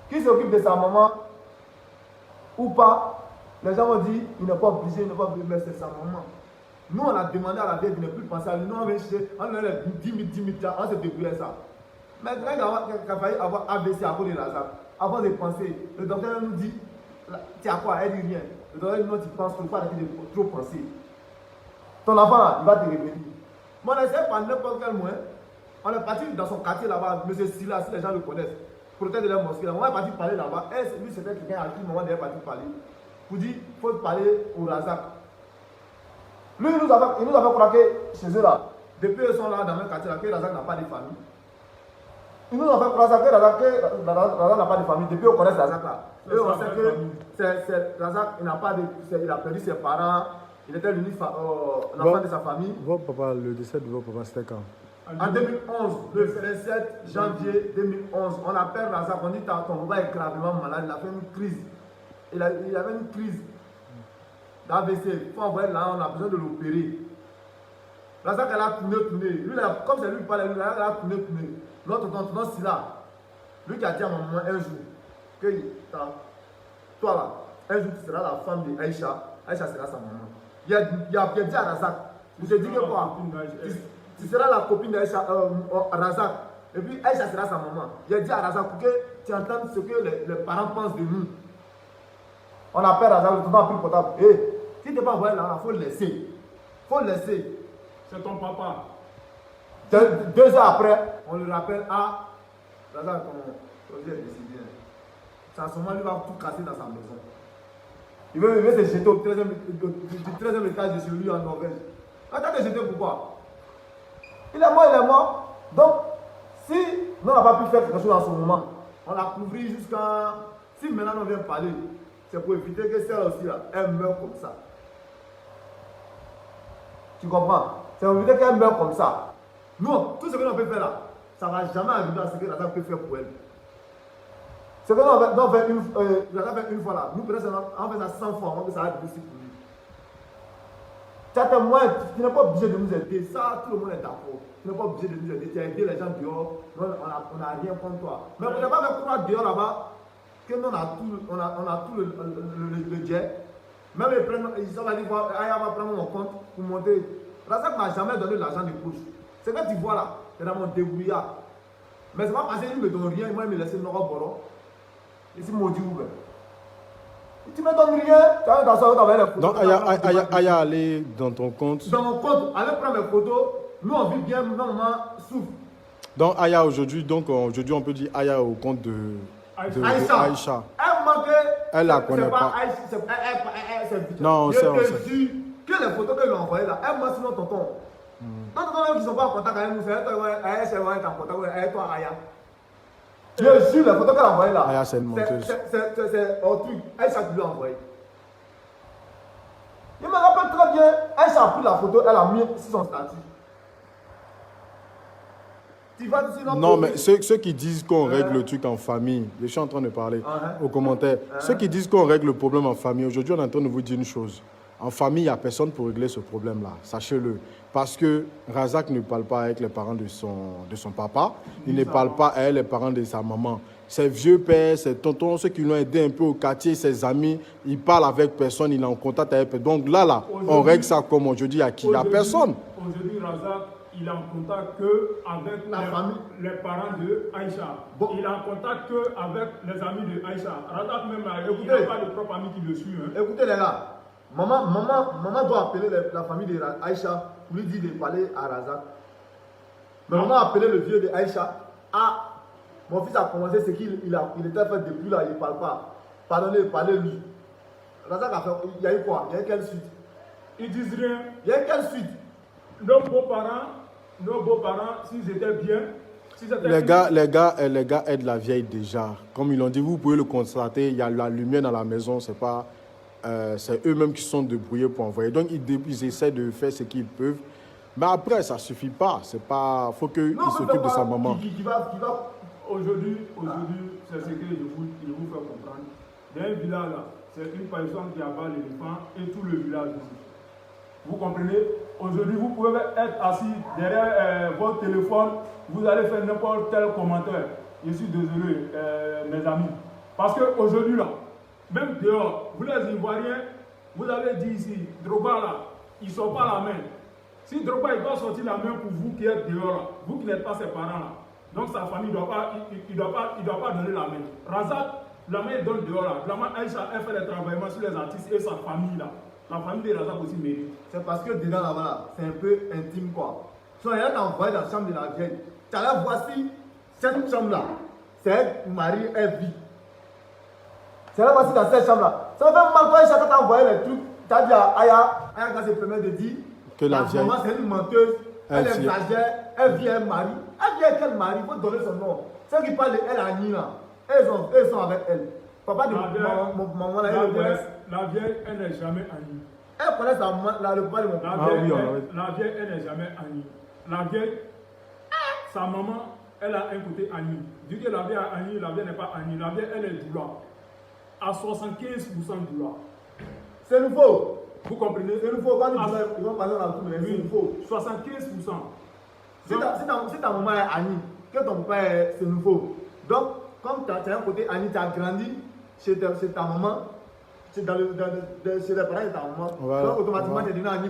Qui s'occupe de sa maman ou pas? Les gens vont dire, il n'est pas obligé, il n'est pas obligé, mais c'est sa maman. Nous, on a demandé à la vieille de ne plus penser à lui. Nous, on a les 10 000, on s'est débrouillé ça. Maintenant, il a failli avoir AVC à cause de Razak. Avant de penser, le docteur nous dit, tu as quoi? Elle dit rien. Le docteur dit, non, tu penses, il faut arrêter de trop penser. Ton enfant, là, il va te réveiller. Moi, on essaie par n'importe quel moyen. On est parti dans son quartier là-bas, M. Silla, si les gens le connaissent, protège de la mosquée. On est parti parler là-bas. Lui, c'était quelqu'un à qui le moment est parti parler. Pour dire, il faut parler au Razak. Lui, il nous a fait croire chez eux là. Depuis ils sont là dans le quartier là, que Razak n'a pas de famille. Ils nous ont fait croire que Razak n'a pas de famille. Depuis on connaît Razak là. Et on sait que Razak, il a perdu ses parents. Il était l'unique l'enfant de sa famille. Votre papa, le décès de votre papa, c'était quand? En 2011, le 27 janvier 2011, on appelle Razak, on dit ton papa est gravement malade, il a fait une crise. Il avait une crise d'AVC. Il faut envoyer là, on a besoin de l'opérer. Razak, elle a tourné. Lui, comme c'est lui qui parlait, elle a tourné. Notre tonton Silla, lui qui a dit à maman un jour que toi là, un jour tu seras la femme d'Aïcha, Aïcha sera sa maman. Il a dit à Razak, je dis que quoi? Tu seras la copine d'Aïcha, Razak, et puis Aïcha sera sa maman. Il a dit à Razak pour que tu entendes ce que les parents pensent de nous. On appelle Razak, le tonton a pris le portable. Si tu n'es pas envoyé là, il faut le laisser. Il faut le laisser. C'est ton papa. 2 heures après, on le rappelle à Razak, ton projet est décidé. Ça, sûrement, lui va tout casser dans sa maison. Il veut se jeter au 13e étage de chez lui en Norvège. Attends de jeter pourquoi? Il est mort. Donc, si nous n'avons pas pu faire quelque chose en ce moment, on a couvert jusqu'à. Si maintenant on vient parler, c'est pour éviter que celle aussi là, elle meure comme ça. Tu comprends? C'est pour éviter qu'elle meure comme ça. Nous, tout ce que l'on peut faire là, ça ne va jamais arriver à ce que Razak peut faire pour elle. Ce que nous avons fait une fois là, nous peut-être on fait ça 100 fois, on fait ça va être difficile pour lui. Tu n'es pas obligé de nous aider, ça tout le monde est d'accord. Tu n'es pas obligé de nous aider, tu as aidé les gens dehors, on n'a rien contre toi. Mais on n'a pas fait croire dehors là-bas que nous on a tout le jet. Même ils sont allés voir, Aya va prendre mon compte pour monter. Razak n'a jamais donné l'argent de poche. C'est que tu vois là, c'est dans mon débrouillard. Mais c'est pas parce qu'il ne me donne rien, moi il me laisse le Boro. Et c'est maudit ouvert. Tu ne me donnes rien, tu as dans ça, les photos. Donc Aya aller dans ton compte. Dans mon compte, allez prendre mes photos. Nous on vit bien, normalement, souffre. Donc Aya aujourd'hui, on peut dire Aya au compte de Aïcha. Elle manque. Elle la connaît pas. Non, je te dis que les photos qu'elle lui a envoyées là, elle m'a sinon tonton. Non, qui ne sont pas en contact avec nous, c'est toi, en contact avec toi, Aya. Je jure, les photos qu'elle a envoyées là. Aya, c'est une menteuse. C'est un truc. Aïcha qui lui a envoyé. Je me rappelle très bien, Aïcha a pris la photo, elle a mis sur son statut. Non, mais ceux qui disent qu'on règle le truc en famille, je suis en train de parler aux commentaires. Ceux qui disent qu'on règle le problème en famille, aujourd'hui, on est en train de vous dire une chose. En famille, il n'y a personne pour régler ce problème-là, sachez-le. Parce que Razak ne parle pas avec les parents de son papa, il ne parle pas avec les parents de sa maman. Ses vieux pères, ses tontons, ceux qui l'ont aidé un peu au quartier, ses amis, il parle avec personne, il est en contact avec personne. Donc là, on règle ça comme aujourd'hui à qui? À personne. Aujourd'hui, Razak, il est en contact qu'avec les parents de Aïcha. Bon. Il est en contact qu'avec les amis de Aïcha. Razak même, il n'a pas de propre ami qui le suit. Écoutez les gars, maman doit appeler la famille de Aïcha pour lui dire de parler à Razak. Mais maman a appelé le vieux de Aïcha. Ah, mon fils a commencé ce qu'il était fait depuis là, il ne parle pas. Pardonnez, parlez-lui. Razak a fait, il y a eu quoi? Il y a eu quelle suite? Ils disent rien. Il y a eu quelle suite? Nos beaux-parents, s'ils étaient bien, Les gars aident la vieille déjà. Comme ils l'ont dit, vous pouvez le constater, il y a la lumière dans la maison, c'est eux-mêmes qui sont débrouillés pour envoyer. Donc ils essaient de faire ce qu'ils peuvent. Mais après, ça ne suffit pas. Faut qu'il s'occupe de sa maman. Aujourd'hui, c'est ce que je vous fais comprendre. Dans un village là, c'est une personne qui abat l'éléphant et tout le village aussi. Vous comprenez? Aujourd'hui, vous pouvez être assis derrière votre téléphone, vous allez faire n'importe quel commentaire. Je suis désolé, mes amis. Parce qu'aujourd'hui, là, même dehors, vous les Ivoiriens, vous avez dit ici, Drogba là, il ne sort pas la main. Si Drogba il doit sortir la main pour vous qui êtes dehors là, vous qui n'êtes pas ses parents là, donc sa famille ne doit pas donner la main. Razak, la main il donne dehors là. La main Aïcha, elle fait les travaillements sur les artistes et sa famille là. La famille de Razak aussi mérite. C'est parce que dedans là-bas, c'est un peu intime quoi. Si on est envoyé dans la chambre de la vieille, tu as là, voici cette chambre là. C'est un mari, un vie. C'est là, voici dans cette chambre là. Ça fait mal quand Aïcha t'a envoyé les trucs. Tu as dit à Aya quand c'est permet de dire que la vieille. Maman c'est une menteuse, elle est ménagère, elle vit un mari. Elle vient avec quel mari? Il faut donner son nom. Ceux qui parlent d'elle à Nina, eux sont avec elle. Papa de maman là, elle connaît. La vieille, elle n'est jamais Annie. Elle connaît le papa de mon papa. La vieille, elle n'est jamais Annie. La vieille, sa maman, elle a un côté Annie. Du que la vieille a Annie, la vieille n'est pas Annie. La vieille, elle est doula. À 75% doula. C'est nouveau. Vous comprenez? C'est nouveau. Quand ils vont passer dans le tour, c'est nouveau. 75%. Si ta maman est Annie, que ton papa est, c'est nouveau. Donc, comme tu as un côté Annie, tu as grandi chez ta maman, chez les parents de ta maman. Donc, automatiquement, tu es devenu Annie.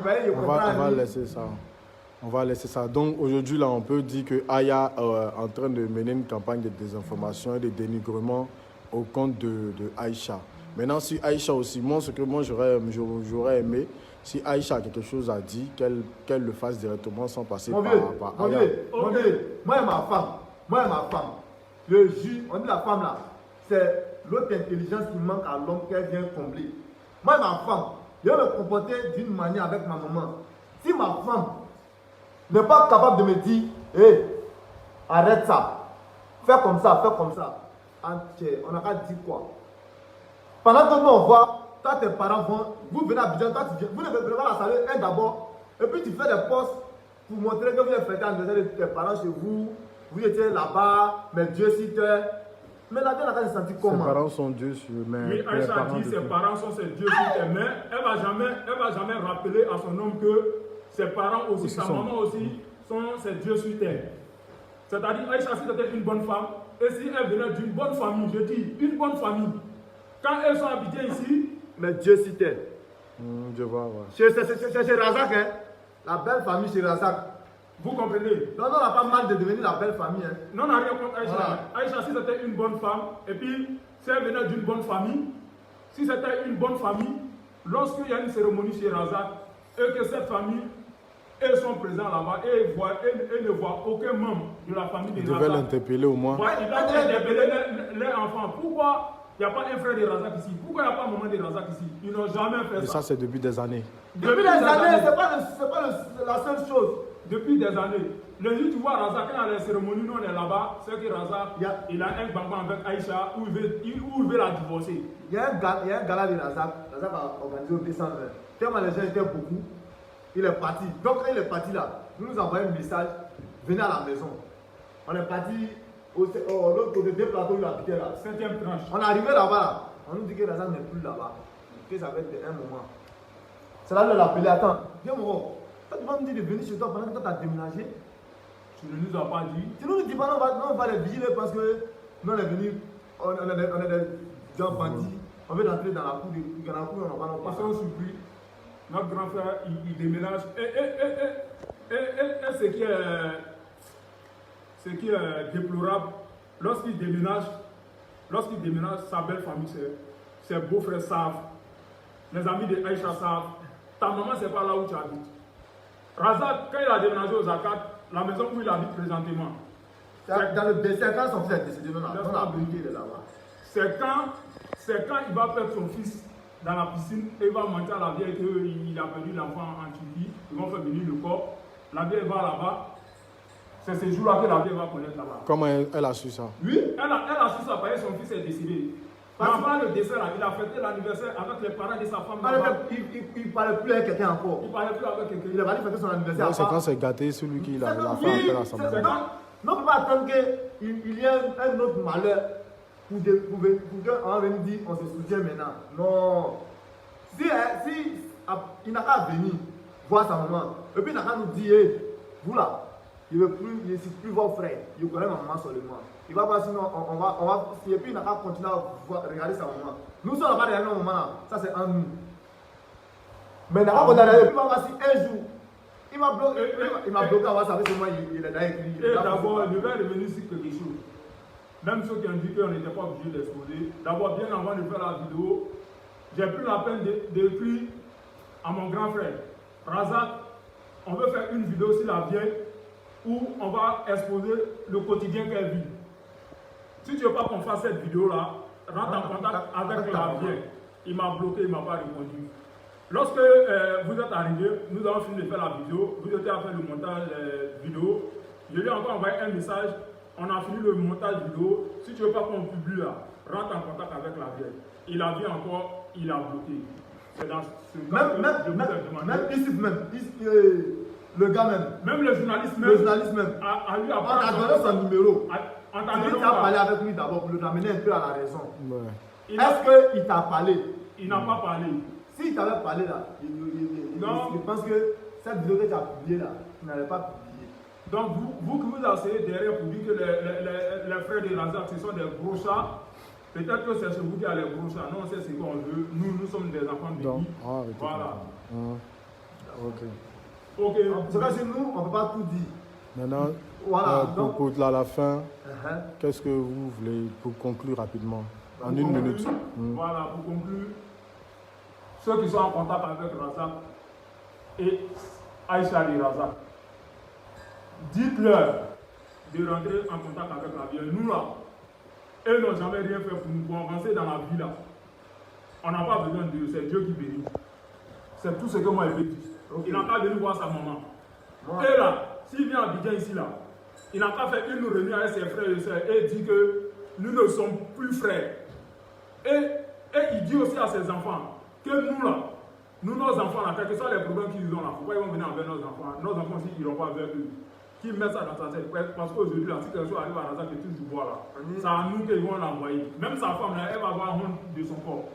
On va laisser ça. Donc, aujourd'hui, là, on peut dire que Aya est en train de mener une campagne de désinformation et de dénigrement au compte de Aïcha. Maintenant, si Aïcha aussi, ce que moi j'aurais aimé, si Aïcha a quelque chose à dire, qu'elle le fasse directement sans passer par Aya. Mon Dieu, moi et ma femme, le juge, on dit la femme là, c'est l'autre intelligence qui manque à l'homme qu'elle vient combler. Moi et ma femme, je vais me comporter d'une manière avec ma maman. Si ma femme n'est pas capable de me dire, hé, arrête ça, fais comme ça, on n'a qu'à dire quoi? Pendant que nous on voit, toi tes parents vont, vous venez à Abidjan, toi tu viens, vous ne venez pas la saluer, un d'abord, et puis tu fais des postes pour montrer que vous avez fêté l'anniversaire de tes parents chez vous, vous étiez là-bas, mais Dieu cite. Mais la vie n'a pas senti comment? Ses parents sont Dieu sur mais oui, Aïcha dit ses parents sont ses dieux sur tes mains. Elle va jamais rappeler à son homme que ses parents aussi, sa maman aussi sont ses dieux sur terre. C'est-à-dire, Aïcha, si c'était une bonne femme, et si elle venait d'une bonne famille, je dis une bonne famille, quand elles sont habitées ici, mais Dieu citait. Je vois, ouais. Chez Razak, hein? La belle famille chez Razak. Vous comprenez? Non, on n'a pas mal de devenir la belle famille. Hein? Non, on n'a rien contre Aïcha. Voilà. Aïcha, si c'était une bonne femme, et puis si elle venait d'une bonne famille, si c'était une bonne famille, lorsqu'il y a une cérémonie chez Razak, et que cette famille, elles sont présents là-bas, et ne voient aucun membre de la famille de Razak. Ils devaient l'interpeller au moins. Ouais, ils doivent interpeller les enfants. Pourquoi il n'y a pas un frère de Razak ici? Pourquoi il n'y a pas un maman de Razak ici? Ils n'ont jamais fait ça. Et ça, c'est depuis des années. Depuis des années, ce n'est pas la seule chose. Depuis des années. Le jour où tu vois Razak, quand il y a les cérémonies, nous on est là-bas, c'est que Razak, il a un bambin avec Aïcha où il veut la divorcer. Il y a un gala de Razak a organisé au décembre. Tellement les gens étaient beaucoup, il est parti. Donc quand il est parti là, nous envoyons un message, venez à la maison. On est parti l'autre côté des plateaux où il habitait là. 7e tranche. On est arrivé là-bas là. On nous dit que Razak n'est plus là-bas. Que ça va être un moment. C'est là de l'appeler, attends, viens mon gros. Tu vas me dire de venir chez toi pendant que toi tu as déménagé. Tu ne nous as pas dit. Tu nous dis pas, on va les vigiler parce que nous on est venus, on est des gens bandits. On veut rentrer dans la cour, on va pas. Ils sont surpris. Notre grand frère, il déménage. Et ce qui est déplorable, lorsqu'il déménage, sa belle famille, ses beaux-frères savent, les amis de Aïcha savent, ta maman, c'est pas là où tu habites. Razak, quand il a déménagé au Zakat, la maison où il habite présentement. Dans le décès, quand son fils est décédé, on a brûlé, il est là-bas. C'est quand il va perdre son fils dans la piscine et il va mentir à la vieille qu'il a perdu l'enfant en Turquie. Ils vont faire venir le corps. La vieille va là-bas. C'est ce jour-là que la vieille va connaître là-bas. Comment elle a su ça? Oui, elle a su ça parce que son fils est décédé. Avant le décès, là, il a fêté l'anniversaire avec les parents de sa femme. Il ne parlait plus avec quelqu'un encore. Il ne parlait plus avec quelqu'un. Il est allé fêter son anniversaire. C'est quand c'est gâté, celui qui l'a fait appel à sa maman. Non, on ne peut pas attendre qu'il y ait un autre malheur pour qu'on vienne dire on se soutient maintenant. Non. Si il n'a qu'à venir voir sa maman, et puis il n'a qu'à nous dire, hey, vous là, il ne veut plus voir frère, il connaît ma maman seulement. Il va voir sinon, on va, et puis il n'a qu'à continuer à regarder sa maman. Nous sommes là-bas derrière nos mamans là, ça c'est en nous. Mais il n'a qu'à regarder, et puis il va voir si un jour, il m'a bloqué à voir ça, avec moi, il est là écrit. Et d'abord, je vais revenir sur quelque chose. Même ceux qui ont dit qu'on n'était pas obligé d'exposer. D'abord, bien avant de faire la vidéo, j'ai pris la peine d'écrire à mon grand frère, Razak, on veut faire une vidéo sur la vieille où on va exposer le quotidien qu'elle vit. Si tu ne veux pas qu'on fasse cette vidéo-là, rentre en contact avec la vieille. Il m'a bloqué, il ne m'a pas répondu. Lorsque vous êtes arrivé, nous avons fini de faire la vidéo, vous étiez à faire le montage vidéo, je lui ai encore envoyé un message, on a fini le montage vidéo, si tu ne veux pas qu'on publie là, rentre en contact avec la vieille. Il a vu encore, il a bloqué. C'est dans ce cas que je vous ai demandé. Même ici, le gars même. Même le journaliste même. Le journaliste même. On a donné son numéro. Tu as parlé avec lui d'abord pour le ramener un peu à la raison. Ouais. Est-ce qu'il t'a parlé? Il n'a pas parlé. S'il t'avait parlé là, je pense que cette vidéo que tu as publiée là, tu n'allais pas publier. Donc vous que vous asseyez derrière pour dire que les frères de Razak, ce sont des gros chats, peut-être que c'est chez vous qui avez les gros chats. Non, c'est ce qu'on veut. Nous sommes des enfants de vie. Voilà. Ok. C'est parce que nous, on ne peut pas tout dire. Maintenant, voilà, pour la fin, qu'est-ce que vous voulez pour conclure rapidement? En une minute. Voilà, pour conclure, ceux qui sont en contact avec Razak et Aïcha et Razak, dites-leur de rentrer en contact avec la vieille. Nous là, eux n'ont jamais rien fait pour nous avancer dans la vie là. On n'a pas besoin de c'est Dieu qui bénit. C'est tout ce que moi je veux dire. Il n'a qu'à venir voir sa maman. Et là, s'il vient à Abidjan ici là, il n'a qu'à faire une réunion avec ses frères et sœurs et dit que nous ne sommes plus frères. Et il dit aussi à ses enfants que nous là, nos enfants là, quels que soient les problèmes qu'ils ont là, pourquoi ils vont venir avec nos enfants s'ils n'iront pas vers eux. Qui met ça dans sa tête. Parce qu'aujourd'hui là, si quelque chose arrive à Razak et touche du bois là, c'est à nous qu'ils vont l'envoyer. Même sa femme là, elle va avoir honte de son corps.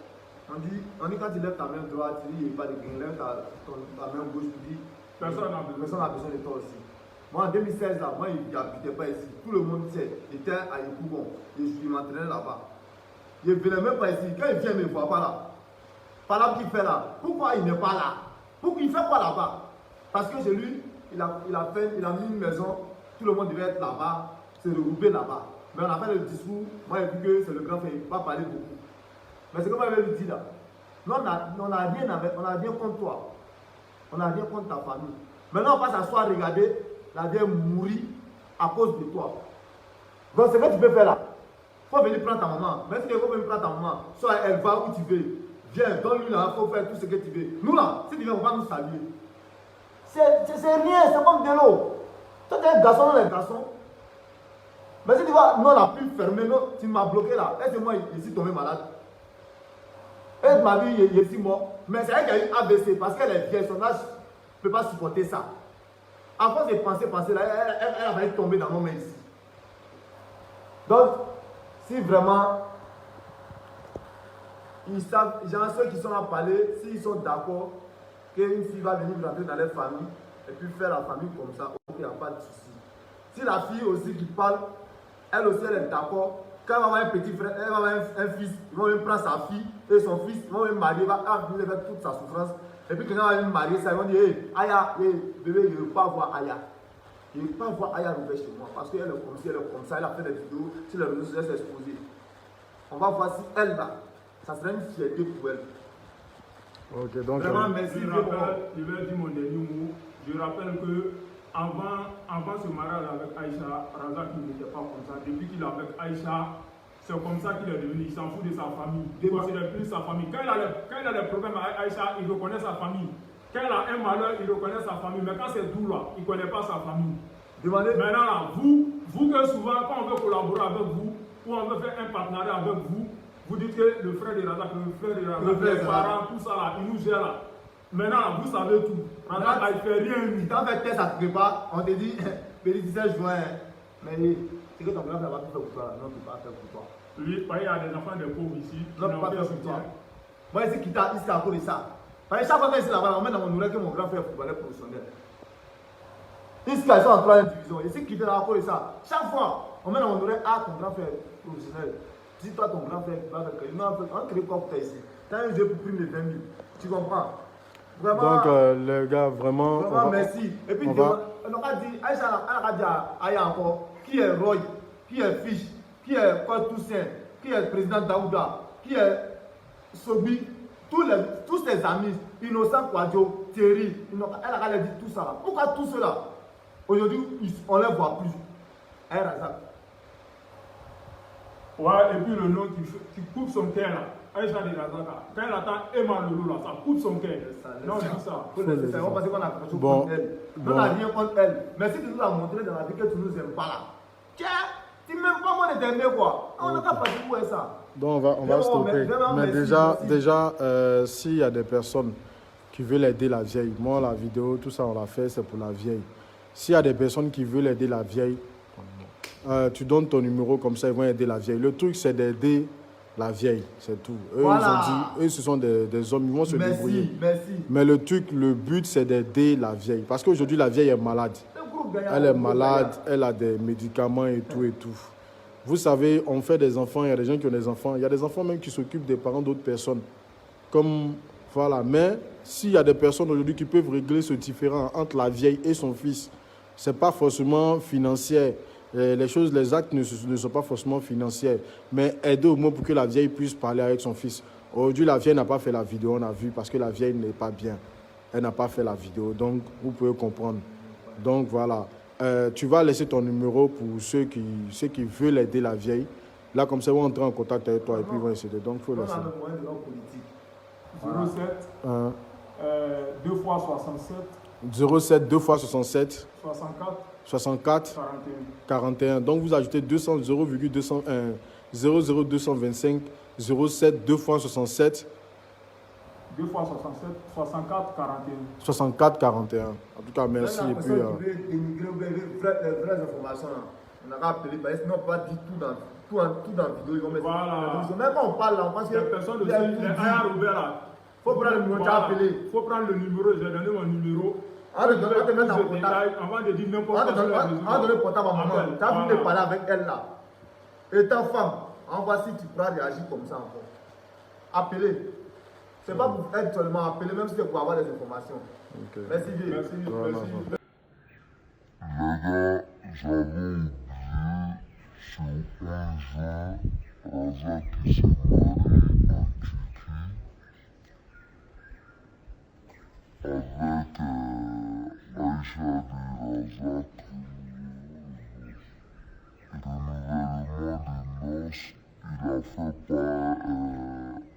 On dit quand tu lèves ta main droite, tu dis il n'y a pas de gain, lève ta main gauche, tu dis personne n'a besoin de toi aussi. Moi en 2016 là, moi il n'habitait pas ici. Tout le monde sait, j'étais à Yekougon, je m'entraînais là-bas. Il ne venait même pas ici. Quand il vient, il ne me voit pas là. Par là qu'il fait là, pourquoi il n'est pas là? Pourquoi il fait quoi là-bas? Parce que chez lui, il a mis une maison, tout le monde devait être là-bas, se regrouper là-bas. Mais on a fait le discours, moi j'ai vu que c'est le grand frère, il ne peut pas parler beaucoup. Mais c'est comme il avait dit là. Nous, on n'a rien contre toi. On n'a rien contre ta famille. Maintenant, on va s'asseoir, regarder la vieille mourir à cause de toi. Donc, c'est ce que tu peux faire là. Il faut venir prendre ta maman. Mais si tu veux venir prendre ta maman, soit elle va où tu veux. Viens, donne-lui là, il faut faire tout ce que tu veux. Nous là, si tu viens, on va nous saluer. C'est rien, c'est comme de l'eau. Toi, tu es un garçon, on est un garçon. Mais si tu vois, nous, on a pu fermer, non, tu m'as bloqué là. Est-ce que moi, je suis tombé malade? Elle m'a dit, il est mort. Mais c'est elle qui a eu AVC parce qu'elle est vieille, son âge ne peut pas supporter ça. À force de penser là, elle va tomber dans nos mains ici. Donc, si vraiment, ils savent, genre ceux qui sont là parler, s'ils sont d'accord qu'une fille va venir rentrer dans leur famille et puis faire la famille comme ça, ok, il n'y a pas de souci. Si la fille aussi qui parle, elle aussi elle est d'accord. Quand elle va avoir un petit frère, elle va avoir un fils, ils vont même prendre sa fille et son fils, ils vont même marier, il va venir faire toute sa souffrance. Et puis quand elle va venir marier ça, ils vont dire, hey, Aya, hey, bébé, je ne veux pas voir Aya. Je ne veux pas voir Aya revenir chez moi parce qu'elle est comme si elle est comme ça, elle a fait des vidéos sur les réseaux sociaux, elle s'est exposée. On va voir si elle là, ça serait une fierté pour elle. Ok, donc. Vraiment, merci. Je vais dire mon dernier mot. Je rappelle que avant avant ce mariage avec Aïcha, Razak n'était pas comme ça. Depuis qu'il est avec Aïcha, c'est comme ça qu'il est devenu. Il s'en fout de sa famille. Il ne considère plus sa famille. Quand il a des problèmes avec Aïcha, il reconnaît sa famille. Quand il a un malheur, il reconnaît sa famille. Mais quand c'est doux là, il ne connaît pas sa famille. Demandez. Maintenant, là, vous que souvent, quand on veut collaborer avec vous, ou on veut faire un partenariat avec vous, vous dites que le frère de Razak, les parents, tout ça là, il nous gère là. Maintenant, vous savez tout. Razak, il ne fait rien. Si tu as fait test, ça te prépare, on te dit, le 17 juin, mais c'est que ton grand frère va tout faire pour toi. Non, tu ne peux pas faire pour toi. Lui, il y a des enfants des pauvres ici. Non, tu ne peux pas faire pour toi. Moi, ici, ici, c'est à cause de ça. Parce que chaque fois que je suis là-bas, on met dans mon oreille que mon grand frère est footballeur professionnel. Ici, ils sont en 3e division. Ici, qui est à cause de ça. Chaque fois, on met dans mon oreille, ah, ton grand frère est professionnel. Si toi, ton grand frère va faire quelque chose, on crée quoi pour toi ici? Tu as un jeu pour prime de 20 000. Tu comprends? Vraiment, donc, les gars, vraiment. Vraiment, merci. Et puis, on a dit, Aïcha, elle a dit à Aya encore, qui est Roy, qui est Fish, qui est Paul Toussaint, qui est le président Daouda, qui est Sobi, tous ses amis, Innocent Kwadjo, Thierry, elle a dit tout ça là. Pourquoi tout cela? Aujourd'hui, on ne les voit plus. Elle a ça. Ouais, et puis le nom qui coupe son cœur là. Aïcha de Razaka. Quand elle attend Emma Lolo là, ça coupe son cœur. Non, je dis ça. C'est vraiment parce qu'on a quelque chose contre elle. On n'a rien contre elle. Mais si tu nous as montré dans la vie que tu nous aimes pas là, tiens, tu ne m'aimes pas moi d'éternel quoi. On n'a pas passé pour ça. Donc on va stopper. Mais déjà s'il y a des personnes qui veulent aider la vieille, moi la vidéo, tout ça on l'a fait, c'est pour la vieille. S'il y a des personnes qui veulent aider la vieille, tu donnes ton numéro comme ça, ils vont aider la vieille. Le truc c'est d'aider la vieille, c'est tout. Eux, voilà. Ils ont dit, eux ce sont des hommes, ils vont se débrouiller. Merci. Mais le but c'est d'aider la vieille. Parce qu'aujourd'hui la vieille est malade. Elle est malade, elle a des médicaments et tout et tout. Vous savez, on fait des enfants, il y a des gens qui ont des enfants. Il y a des enfants même qui s'occupent des parents d'autres personnes. Comme, voilà. Mais s'il y a des personnes aujourd'hui qui peuvent régler ce différend entre la vieille et son fils, ce n'est pas forcément financier. Les actes ne sont pas forcément financiers. Mais aider au moins pour que la vieille puisse parler avec son fils. Aujourd'hui, la vieille n'a pas fait la vidéo, on a vu, parce que la vieille n'est pas bien. Elle n'a pas fait la vidéo, donc vous pouvez comprendre. Donc voilà. Tu vas laisser ton numéro pour ceux qui veulent aider la vieille. Là, comme ça, ils vont entrer en contact avec toi et puis ils vont essayer. Donc, il faut laisser. 07 2 fois 67 07 2 fois 67 64 64 41. Donc, vous ajoutez 200 00225 07 2 fois 67 2 fois 67 64 41. 64 41. En tout cas, merci. Et puis. Les vraies informations, on a appelé, parce que sinon on ne peut pas dire tout dans la vidéo. Ils vont mettre. Voilà. Même quand on parle là, on pense que. Les personnes aussi, les Aya Robert là. Faut prendre le numéro, tu as appelé. Il faut prendre le numéro, j'ai donné mon numéro. Avant de donner n'importe quoi. On donne le portable à maman. Tu as vu de parler avec elle là. Et ta femme, on voit si tu pourras réagir comme ça encore. Appelez. Ce n'est pas pour être seulement appelé, même si c'est pour avoir des informations. Okay. Merci, Vieux. Merci. Les gars, j'avais oublié sur un juin, Razak qui s'est marié en Turquie avec Aïcha de Razak. Renouvellement des noces,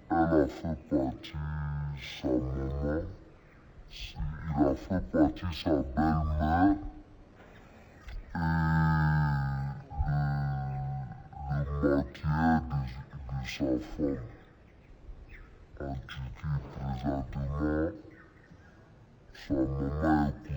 elle a fait partie sa maman, il a fait partie sa belle-mère et le maquillage de sa femme. En Turquie, présentement, sa maman est